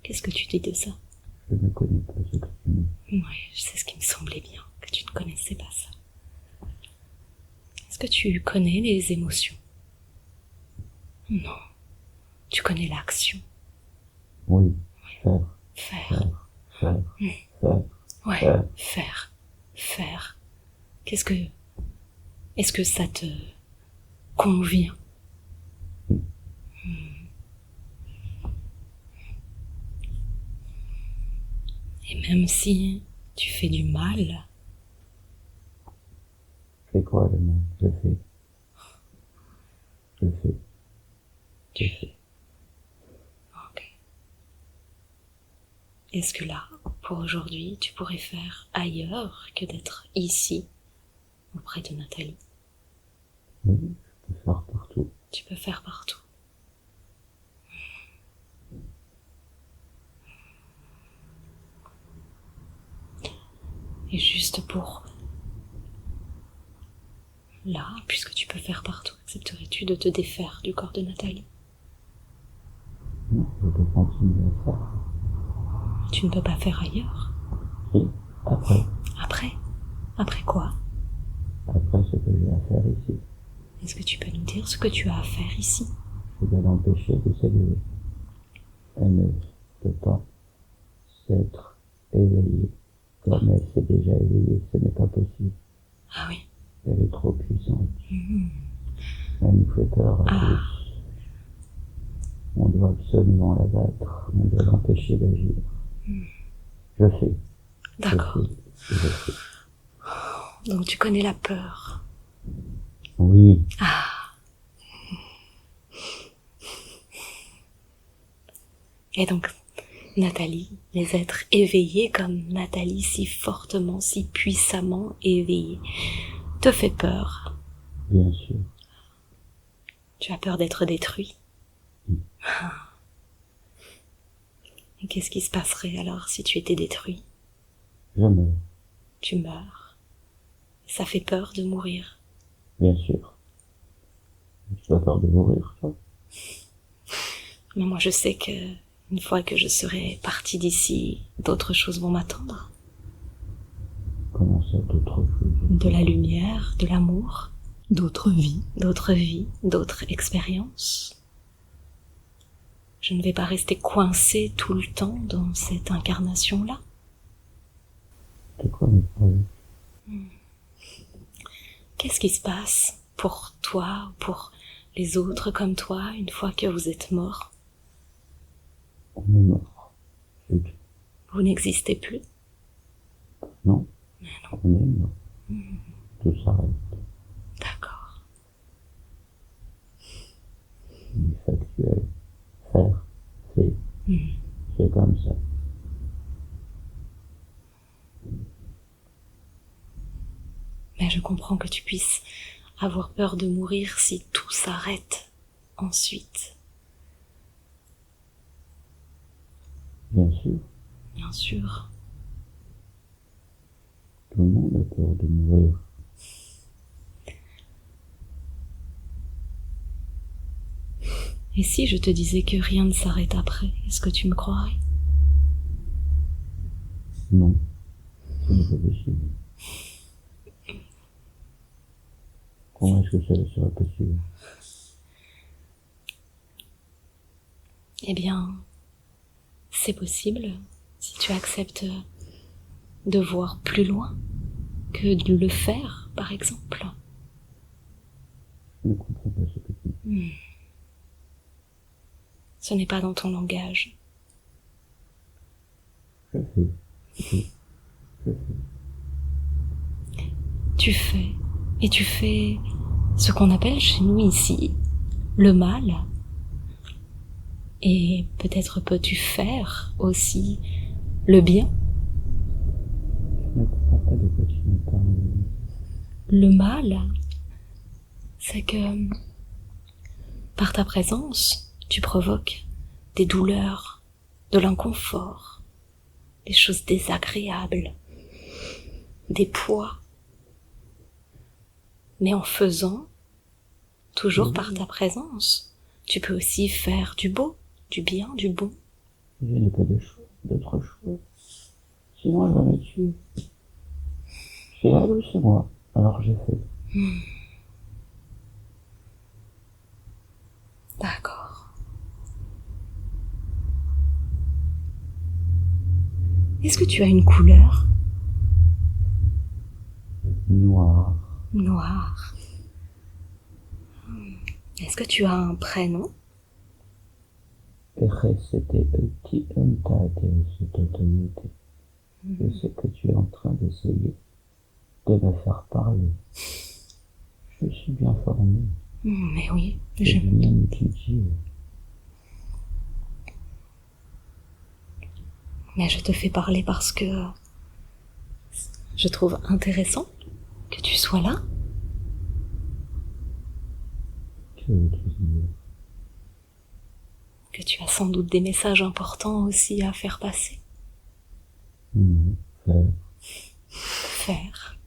qu'est-ce que tu dis de ça? Je ne connais pas ce que tu me dis. Oui, c'est ce qui me semblait bien, que tu ne connaissais pas ça. Est-ce que tu connais les émotions? Non. Tu connais l'action? Oui, faire, Faire. faire. Ouais, Faire. faire. Est-ce que ça te convient? Et même si tu fais du mal, Fais quoi le mal? Je fais. ok. Est-ce que là, pour aujourd'hui, tu pourrais faire ailleurs que d'être ici, auprès de Nathalie? Oui, je peux faire partout. Tu peux faire partout. Et juste pour là, puisque tu peux faire partout, accepterais-tu de te défaire du corps de Nathalie? Non, je peux continuer à faire. Tu ne peux pas faire ailleurs? Si, après. Après? Après quoi? Après ce que j'ai à faire ici. Est-ce que tu peux nous dire ce que tu as à faire ici? Je dois l'empêcher de s'élever. Elle ne peut pas s'être éveillée comme elle s'est déjà éveillée. Ce n'est pas possible. Ah oui. Elle est trop puissante. Elle nous fait peur à tous. On doit absolument la battre. On doit l'empêcher d'agir. Je sais. D'accord. Je sais. Donc tu connais la peur. Oui. Et donc, Nathalie, les êtres éveillés comme Nathalie, si fortement, si puissamment éveillée, te fait peur. Bien sûr. Tu as peur d'être détruit. Et qu'est-ce qui se passerait alors si tu étais détruit? Je meurs. Tu meurs. Ça fait peur de mourir. Bien sûr. Tu as peur de mourir, toi? Mais moi je sais que une fois que je serai partie d'ici, d'autres choses vont m'attendre. Comment ça, d'autres choses? De la lumière, de l'amour, d'autres vies, d'autres expériences. Je ne vais pas rester coincée tout le temps dans cette incarnation-là. C'est quoi mes problèmes? Qu'est-ce qui se passe pour toi, pour les autres comme toi, une fois que vous êtes mort? On est mort. Vous n'existez plus? Non. On est mort. Tout s'arrête. D'accord. Du factuel. Faire. C'est. C'est comme ça. Mais je comprends que tu puisses avoir peur de mourir si tout s'arrête ensuite. Bien sûr. Bien sûr. Tout le monde a peur de mourir. Et si je te disais que rien ne s'arrête après, est-ce que tu me croirais? Non. Ce n'est pas possible. Comment est-ce que cela serait possible? Eh bien, c'est possible si tu acceptes de voir plus loin que de le faire, par exemple. Je ne comprends pas ce que tu dis. Ce n'est pas dans ton langage. Je fais. Je fais. Tu fais, et tu fais ce qu'on appelle chez nous ici le mal. Et peut-être peux-tu faire aussi le bien. Je ne comprends pas de quoi tu me parles. Le mal, c'est que par ta présence, tu provoques des douleurs, de l'inconfort, des choses désagréables, des poids. Mais en faisant, toujours par ta présence, tu peux aussi faire du beau, du bien, du bon. Je n'ai pas d'autre choix. Sinon, elle va me tuer. C'est elle ou c'est moi? Alors j'ai fait. D'accord. Est-ce que tu as une couleur? Noir. Noir. Est-ce que tu as un prénom? Je sais que tu es en train d'essayer de me faire parler. Je suis bien formé. Mais oui, J'ai bien étudié. Mais je te fais parler parce que je trouve intéressant que tu sois là. Que veux-tu dire? Que tu as sans doute des messages importants aussi à faire passer. Non, faire. faire.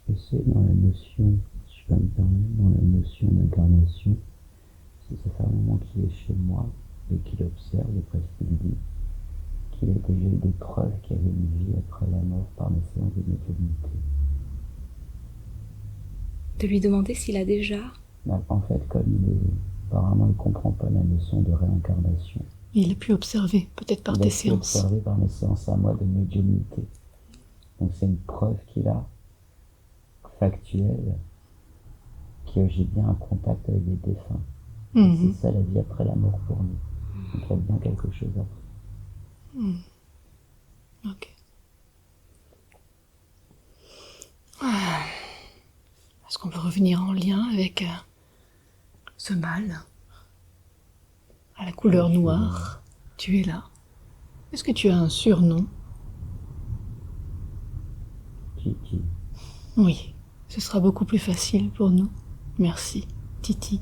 Je sais, dans la notion, si je peux me permettre, dans la notion d'incarnation, si ça fait un moment qu'il est chez moi et qu'il observe, d'après ce qu'il dit, qu'il a déjà eu des preuves qu'il y avait une vie après la mort par les séances de médiumnité. De lui demander s'il a déjà... En fait, comme apparemment il comprend pas la notion de réincarnation. Il a pu observer, peut-être par tes séances. Il a pu observer par mes séances à moi de médiumnité. Donc c'est une preuve qu'il a, factuelle, que j'ai bien un contact avec les défunts. C'est ça la vie après la mort pour nous. Donc il y a bien quelque chose après. Ok. Ah. Est-ce qu'on peut revenir en lien avec ce mâle à la couleur noire? Tu es là. Est-ce que tu as un surnom? Titi. Oui, ce sera beaucoup plus facile pour nous. Merci, Titi.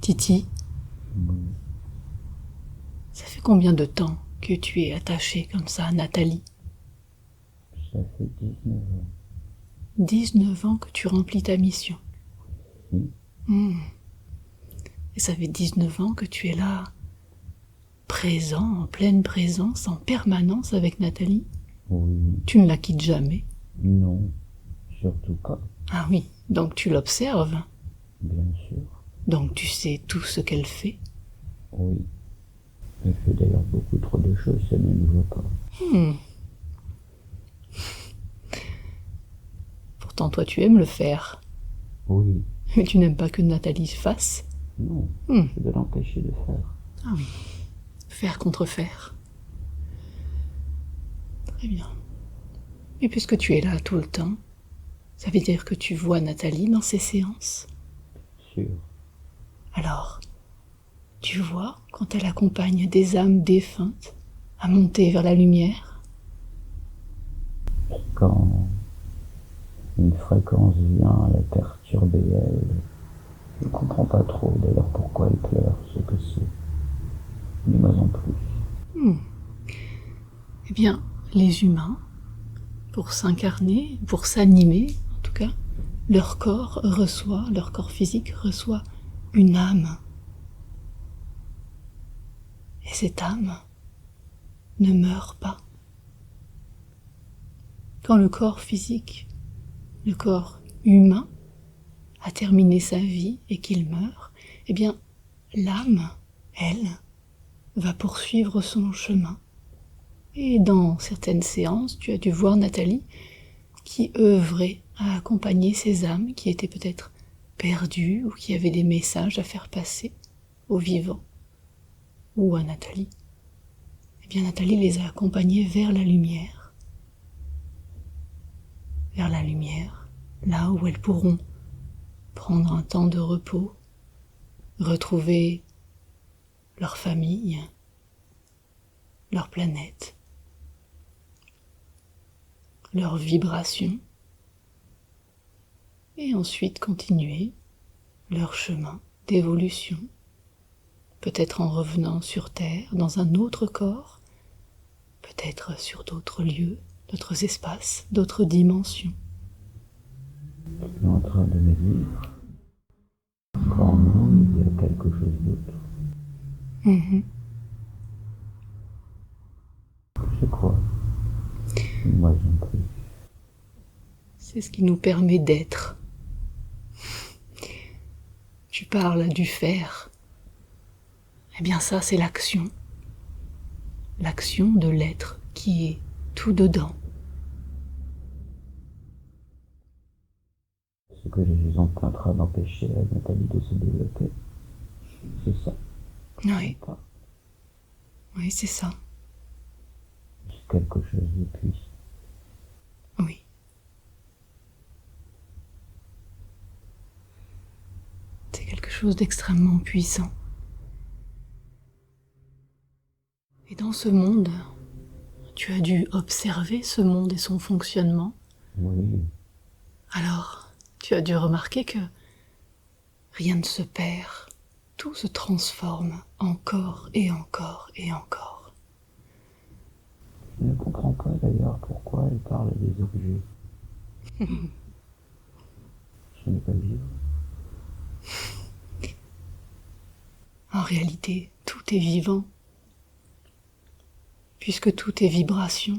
Titi, ça fait combien de temps que tu es attaché comme ça à Nathalie? Ça fait 19 ans. 19 ans que tu remplis ta mission. Oui. Et ça fait 19 ans que tu es là, présent, en pleine présence, en permanence avec Nathalie. Oui. Tu ne la quittes jamais. Non, surtout pas. Ah oui, donc tu l'observes. Bien sûr. Donc tu sais tout ce qu'elle fait. Oui. Elle fait d'ailleurs beaucoup trop de choses, ça ne nous voit pas. Pourtant toi tu aimes le faire. Oui. Mais tu n'aimes pas que Nathalie fasse. Non, je dois l'empêcher de faire. Ah oui, faire contre faire. Très bien. Et puisque tu es là tout le temps, ça veut dire que tu vois Nathalie dans ses séances? Sûr. Alors, tu vois quand elle accompagne des âmes défuntes à monter vers la lumière? Quand une fréquence vient la perturber, elle ne comprend pas trop d'ailleurs pourquoi elle pleure, ce que c'est. Ni moi non plus. Eh bien, les humains, pour s'incarner, pour s'animer, en tout cas, leur corps physique reçoit une âme. Et cette âme ne meurt pas. Quand le corps physique, le corps humain, a terminé sa vie et qu'il meurt, eh bien, l'âme, elle, va poursuivre son chemin. Et dans certaines séances, tu as dû voir Nathalie qui œuvrait à accompagner ces âmes qui étaient peut-être perdues ou qui avaient des messages à faire passer aux vivants ou à Nathalie. Eh bien, Nathalie les a accompagnés vers la lumière. Vers la lumière, là où elles pourront prendre un temps de repos, retrouver leur famille, leur planète, leur vibration, et ensuite continuer leur chemin d'évolution, peut-être en revenant sur Terre, dans un autre corps, peut-être sur d'autres lieux, d'autres espaces, d'autres dimensions. Je suis en train de me dire qu'en nous, il y a quelque chose d'autre. Je crois. Moi j'en prie. C'est ce qui nous permet d'être. Tu parles du faire. Eh bien ça, c'est l'action. L'action de l'être qui est tout dedans. Ce que je suis en train d'empêcher à Nathalie de se développer, c'est ça. Oui. Oui, c'est ça. C'est quelque chose de puissant. Oui. C'est quelque chose d'extrêmement puissant. Et dans ce monde, tu as dû observer ce monde et son fonctionnement. Oui. Alors, tu as dû remarquer que rien ne se perd, tout se transforme encore et encore et encore. Je ne comprends pas d'ailleurs pourquoi elle parle des objets. Ce n'est pas vivre. En réalité, tout est vivant, puisque tout est vibration.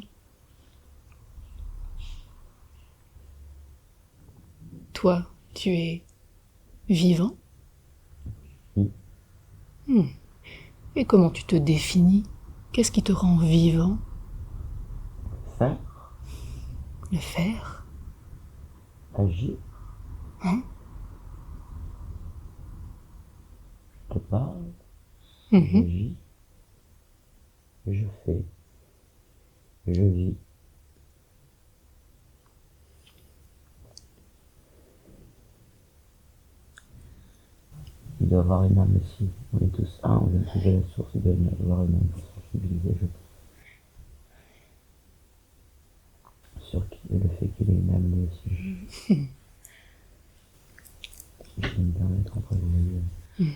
Toi, tu es vivant? Oui. Et comment tu te définis? Qu'est-ce qui te rend vivant? Faire, Le faire? agir, Hein? je te parle, Mhm. j'agis, je fais, je vis. Il doit y avoir une âme aussi. On est tous un, on vient tous de la source, il doit y avoir une âme pour sensibiliser, je pense. Sur le fait qu'il ait une âme lui aussi. J'aime bien mettre entre les deux.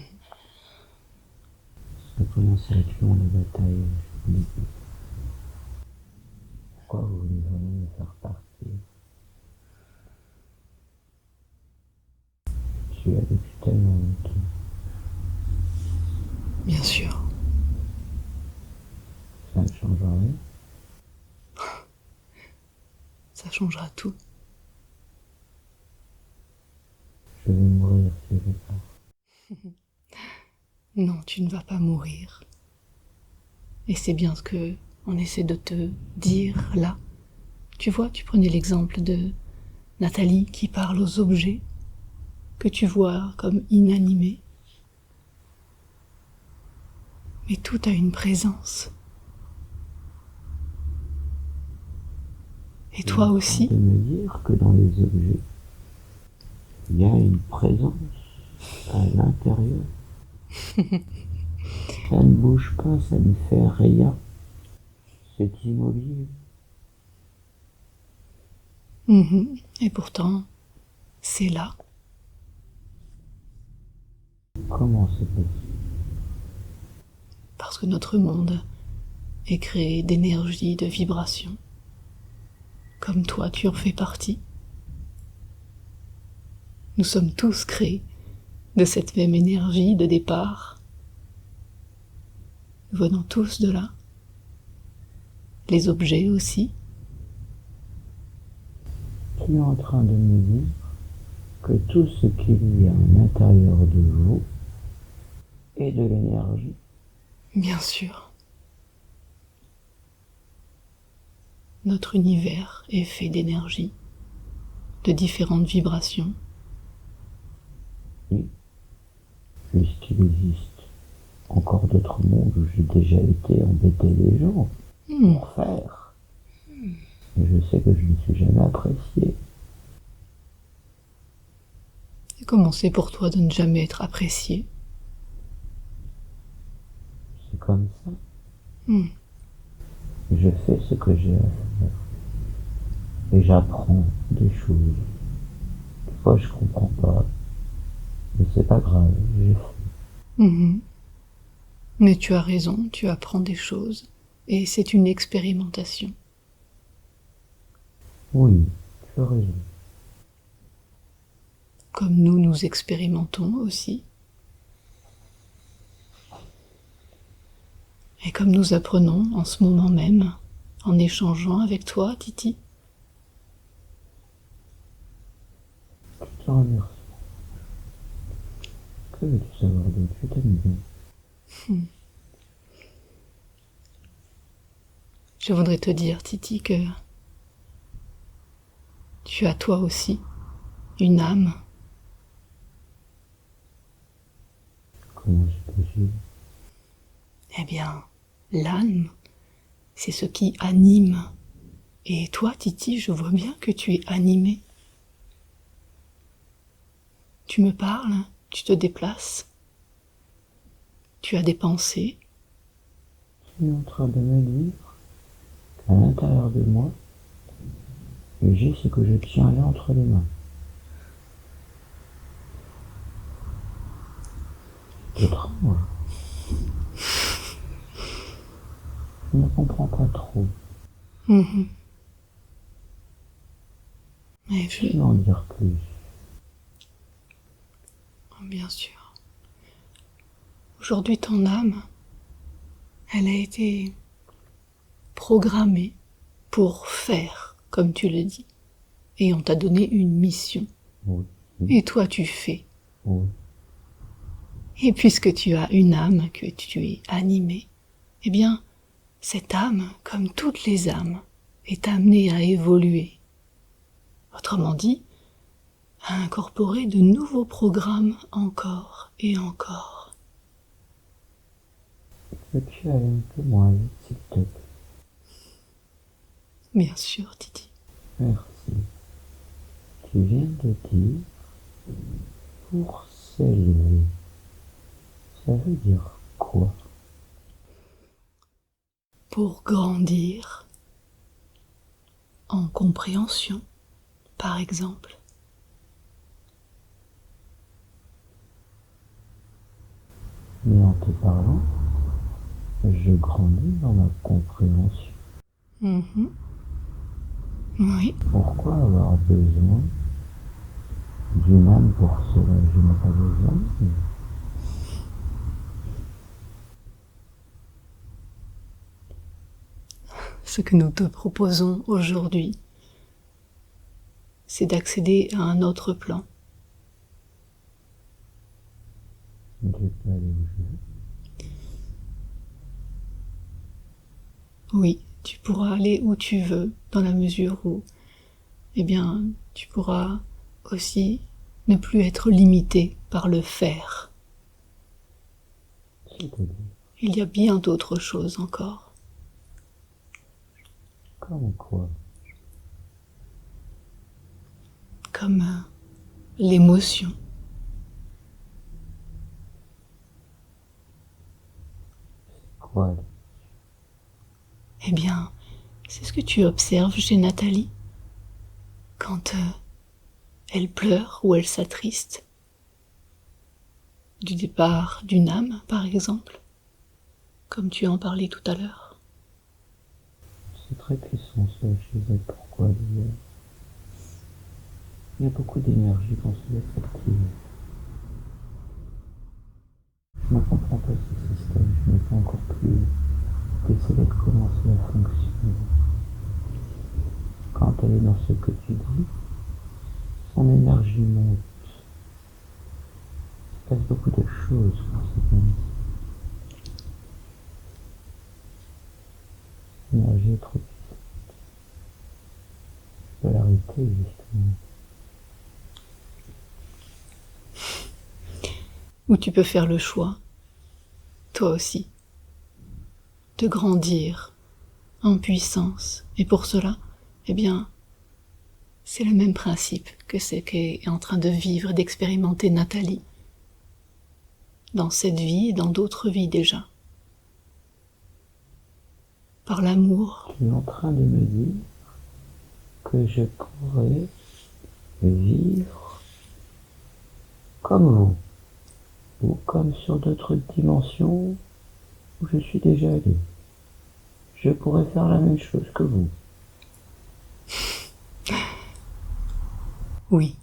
Ça a commencé avec lui, on la bataille. Je me dis, pourquoi vous voulez vraiment me faire partir? Je suis là depuis tellement longtemps. Bien sûr. Ça ne change rien. Ça changera tout. Je vais mourir si je pars. Non, tu ne vas pas mourir. Et c'est bien ce que on essaie de te dire là. Tu vois, tu prenais l'exemple de Nathalie qui parle aux objets que tu vois comme inanimés. Mais tout a une présence. Et toi aussi? De me dire que dans les objets, il y a une présence à l'intérieur. Ça ne bouge pas, ça ne fait rien. C'est immobile. Et pourtant, c'est là. Comment c'est possible? Parce que notre monde est créé d'énergie, de vibration. Comme toi, tu en fais partie. Nous sommes tous créés de cette même énergie de départ. Nous venons tous de là. Les objets aussi. Tu es en train de me dire que tout ce qu'il y a à l'intérieur de vous est de l'énergie. Bien sûr. Notre univers est fait d'énergie, de différentes vibrations. Oui. Puisqu'il existe encore d'autres mondes où j'ai déjà été embêter les gens pour faire. Et je sais que je ne suis jamais apprécié. Et comment c'est pour toi de ne jamais être apprécié? C'est comme ça. Je fais ce que j'ai à faire. Et j'apprends des choses. Des fois je comprends pas. Mais c'est pas grave, j'ai fait. Mais tu as raison, tu apprends des choses. Et c'est une expérimentation. Oui, tu as raison. Comme nous expérimentons aussi. Et comme nous apprenons en ce moment même, en échangeant avec toi, Titi. Je te remercie. Que veux-tu savoir d'autre? Je t'aime bien. Je voudrais te dire, Titi, que tu as toi aussi une âme. Comment c'est possible? Eh bien, l'âme, c'est ce qui anime. Et toi, Titi, je vois bien que tu es animé. Tu me parles, tu te déplaces. Tu as des pensées. Tu es en train de me dire qu'à l'intérieur de moi, j'ai ce que je tiens là entre les mains. C'est étrange. Je ne comprends pas trop. Mhm. Mais Je vais en dire plus. bien sûr. Aujourd'hui, ton âme, elle a été programmée pour faire, comme tu le dis. Et on t'a donné une mission. Oui. Et toi, tu fais. Oui. Et puisque tu as une âme, que tu es animé, eh bien, cette âme, comme toutes les âmes, est amenée à évoluer. Autrement dit, à incorporer de nouveaux programmes encore et encore. Peux-tu aller un peu moins vite, s'il te plaît? Bien sûr, Titi. Merci. Tu viens de dire pour s'élever. Ça veut dire quoi? Pour grandir en compréhension, par exemple. Mais en te parlant, je grandis dans ma compréhension. Mhm. Oui, Pourquoi avoir besoin d'une âme pour cela? Je n'ai pas besoin. ce que nous te proposons aujourd'hui, c'est d'accéder à un autre plan. Je peux aller où je veux. Oui, tu pourras aller où tu veux, dans la mesure où, eh bien, tu pourras aussi ne plus être limité par le faire. C'est-à-dire, Il y a bien d'autres choses encore. comme quoi? Comme l'émotion. Quoi? Eh bien, c'est ce que tu observes chez Nathalie. Quand elle pleure ou elle s'attriste. Du départ d'une âme, par exemple. Comme tu en parlais tout à l'heure. C'est très puissant ça chez elle. Pourquoi d'ailleurs? Il y a beaucoup d'énergie quand se laisse activer. Je ne comprends pas ce système. Je n'ai pas encore pu déceler comment cela fonctionne. Quand elle est dans ce que tu dis, son énergie monte. Il se passe beaucoup de choses pour cette amie. L'énergie est trop puissante. Je peux l'arrêter justement. Ou tu peux faire le choix, toi aussi, de grandir en puissance. Et pour cela, eh bien, c'est le même principe que ce qu'est en train de vivre, d'expérimenter Nathalie. Dans cette vie et dans d'autres vies déjà. Par l'amour. Tu es en train de me dire que je pourrais vivre comme vous, ou comme sur d'autres dimensions où je suis déjà allé. Je pourrais faire la même chose que vous. Oui,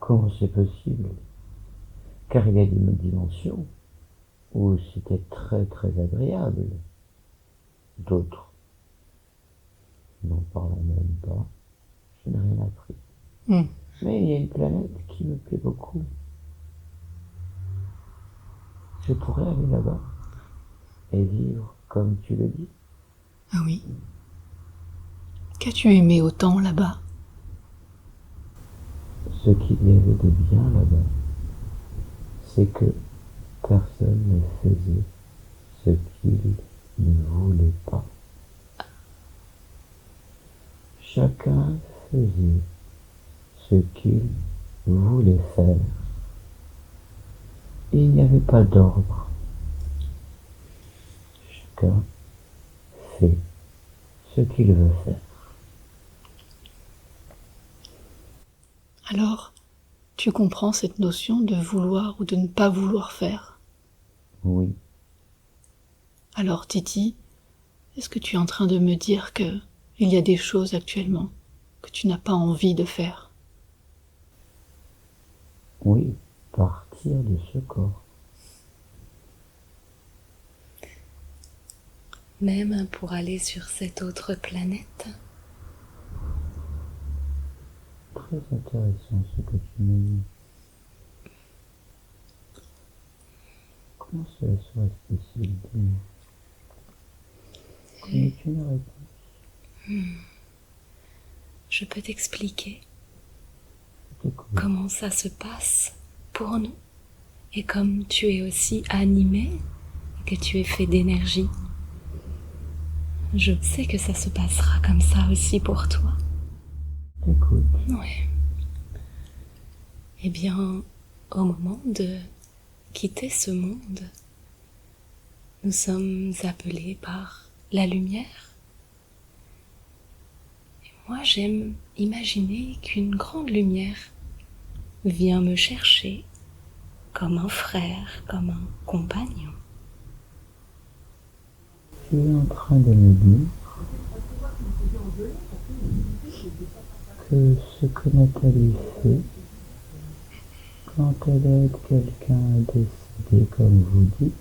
Comment c'est possible? Car il y a des dimensions où c'était très très agréable. D'autres, n'en parlons même pas, je n'ai rien appris. Mais il y a une planète qui me plaît beaucoup. Je pourrais aller là-bas et vivre comme tu le dis. ah oui. Qu'as-tu aimé autant là-bas? Ce qu'il y avait de bien là-bas, c'est que personne ne faisait ce qu'il ne voulait pas. Chacun faisait ce qu'il voulait faire. Et il n'y avait pas d'ordre. Chacun fait ce qu'il veut faire. Alors, tu comprends cette notion de vouloir ou de ne pas vouloir faire. Oui, Alors, Titi, Est-ce que tu es en train de me dire que il y a des choses actuellement que tu n'as pas envie de faire? Oui, partir de ce corps. Même pour aller sur cette autre planète? Très intéressant ce que tu me dis. Comment cela serait possible? Connais-tu une réponse? Je peux t'expliquer Je t'écoute. comment ça se passe pour nous. Et comme tu es aussi animé, et que tu es fait d'énergie, je sais que ça se passera comme ça aussi pour toi. Je t'écoute. Ouais. Eh bien, au moment de quitter ce monde, nous sommes appelés par la lumière. Et moi, j'aime imaginer qu'une grande lumière vient me chercher comme un frère, comme un compagnon. Tu es en train de me dire que ce que Nathalie fait quand elle aide quelqu'un à décéder, comme vous dites,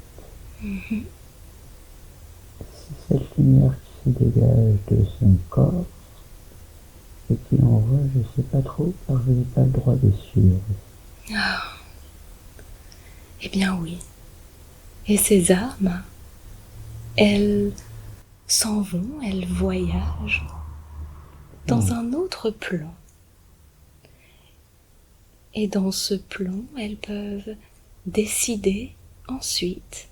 c'est cette lumière qui se dégage de son corps et qui l'envoie, je sais pas trop, car je n'ai pas le droit de suivre. Eh bien oui. Et ces âmes, elles s'en vont, elles voyagent dans un autre plan. Et dans ce plan, elles peuvent décider ensuite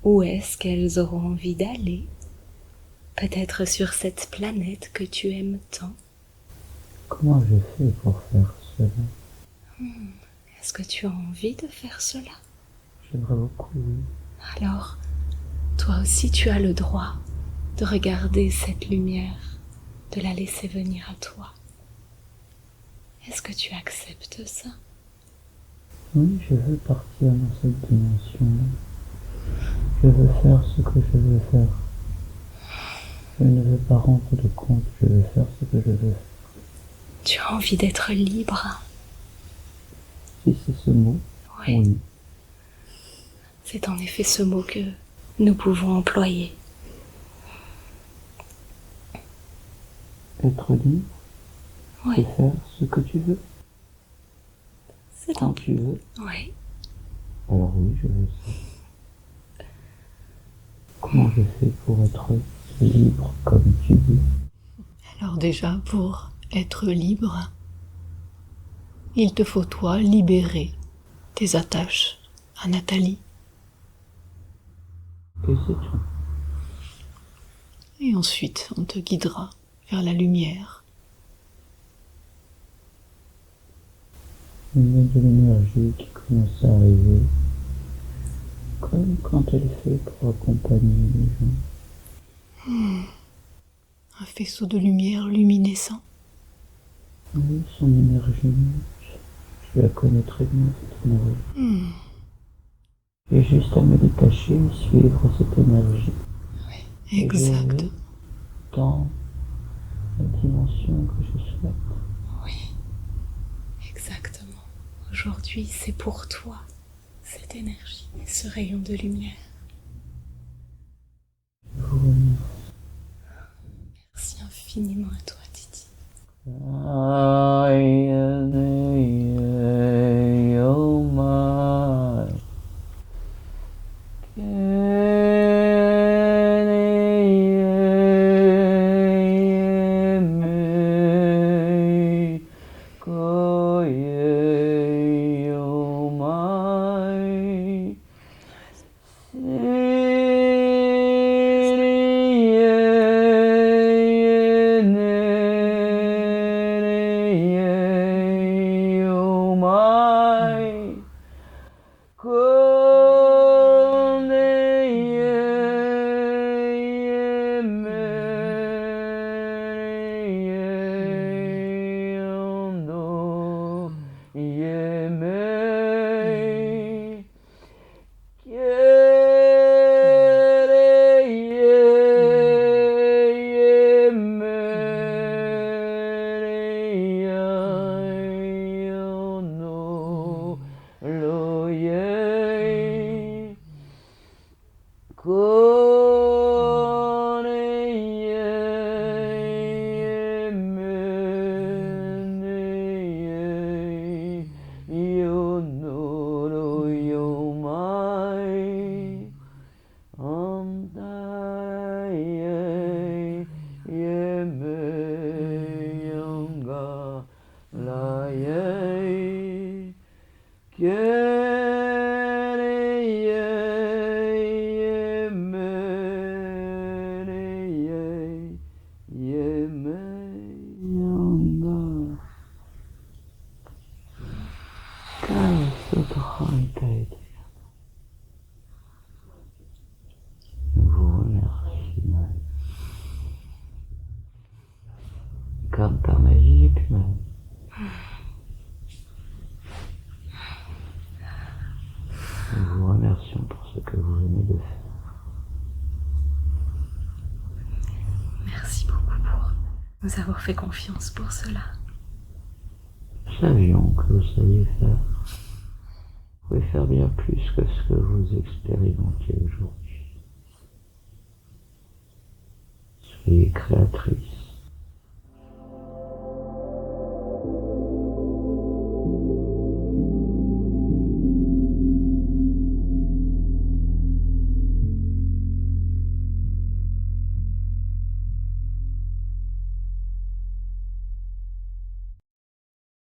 où est-ce qu'elles auront envie d'aller. Peut-être sur cette planète que tu aimes tant. Comment je fais pour faire cela? Est-ce que tu as envie de faire cela? J'aimerais beaucoup, oui. Alors, toi aussi tu as le droit de regarder cette lumière, de la laisser venir à toi. Est-ce que tu acceptes ça? Oui, je veux partir dans cette dimension-là. Je veux faire ce que je veux faire. Je ne veux pas rendre de compte, je veux faire ce que je veux faire. Tu as envie d'être libre? Si c'est ce mot, oui. C'est en effet ce mot que nous pouvons employer. Être libre, Oui, c'est faire ce que tu veux, c'est quand en... tu veux. Oui. Alors oui, je veux ça. Comment je fais pour être libre comme tu dis? Alors déjà, pour être libre, il te faut toi libérer tes attaches à Nathalie. Et c'est tout. Et ensuite, on te guidera vers la lumière. Il y a de l'énergie qui commence à arriver, comme quand elle fait pour accompagner les gens. Un faisceau de lumière luminescent. Oui, son énergie monte. Je la connais très bien, cette énergie. J'ai juste à me détacher et suivre cette énergie. Exact. Et je vais dans la dimension que je souhaite. Oui, exactement. Aujourd'hui, c'est pour toi, cette énergie, ce rayon de lumière. Je vous remercie. Merci infiniment à toi, Titi. Canta magique, man. Nous vous remercions pour ce que vous venez de faire. Merci beaucoup pour nous avoir fait confiance pour cela. Nous savions que vous saviez faire. Vous pouvez faire bien plus que ce que vous expérimentez aujourd'hui. Soyez créatrice.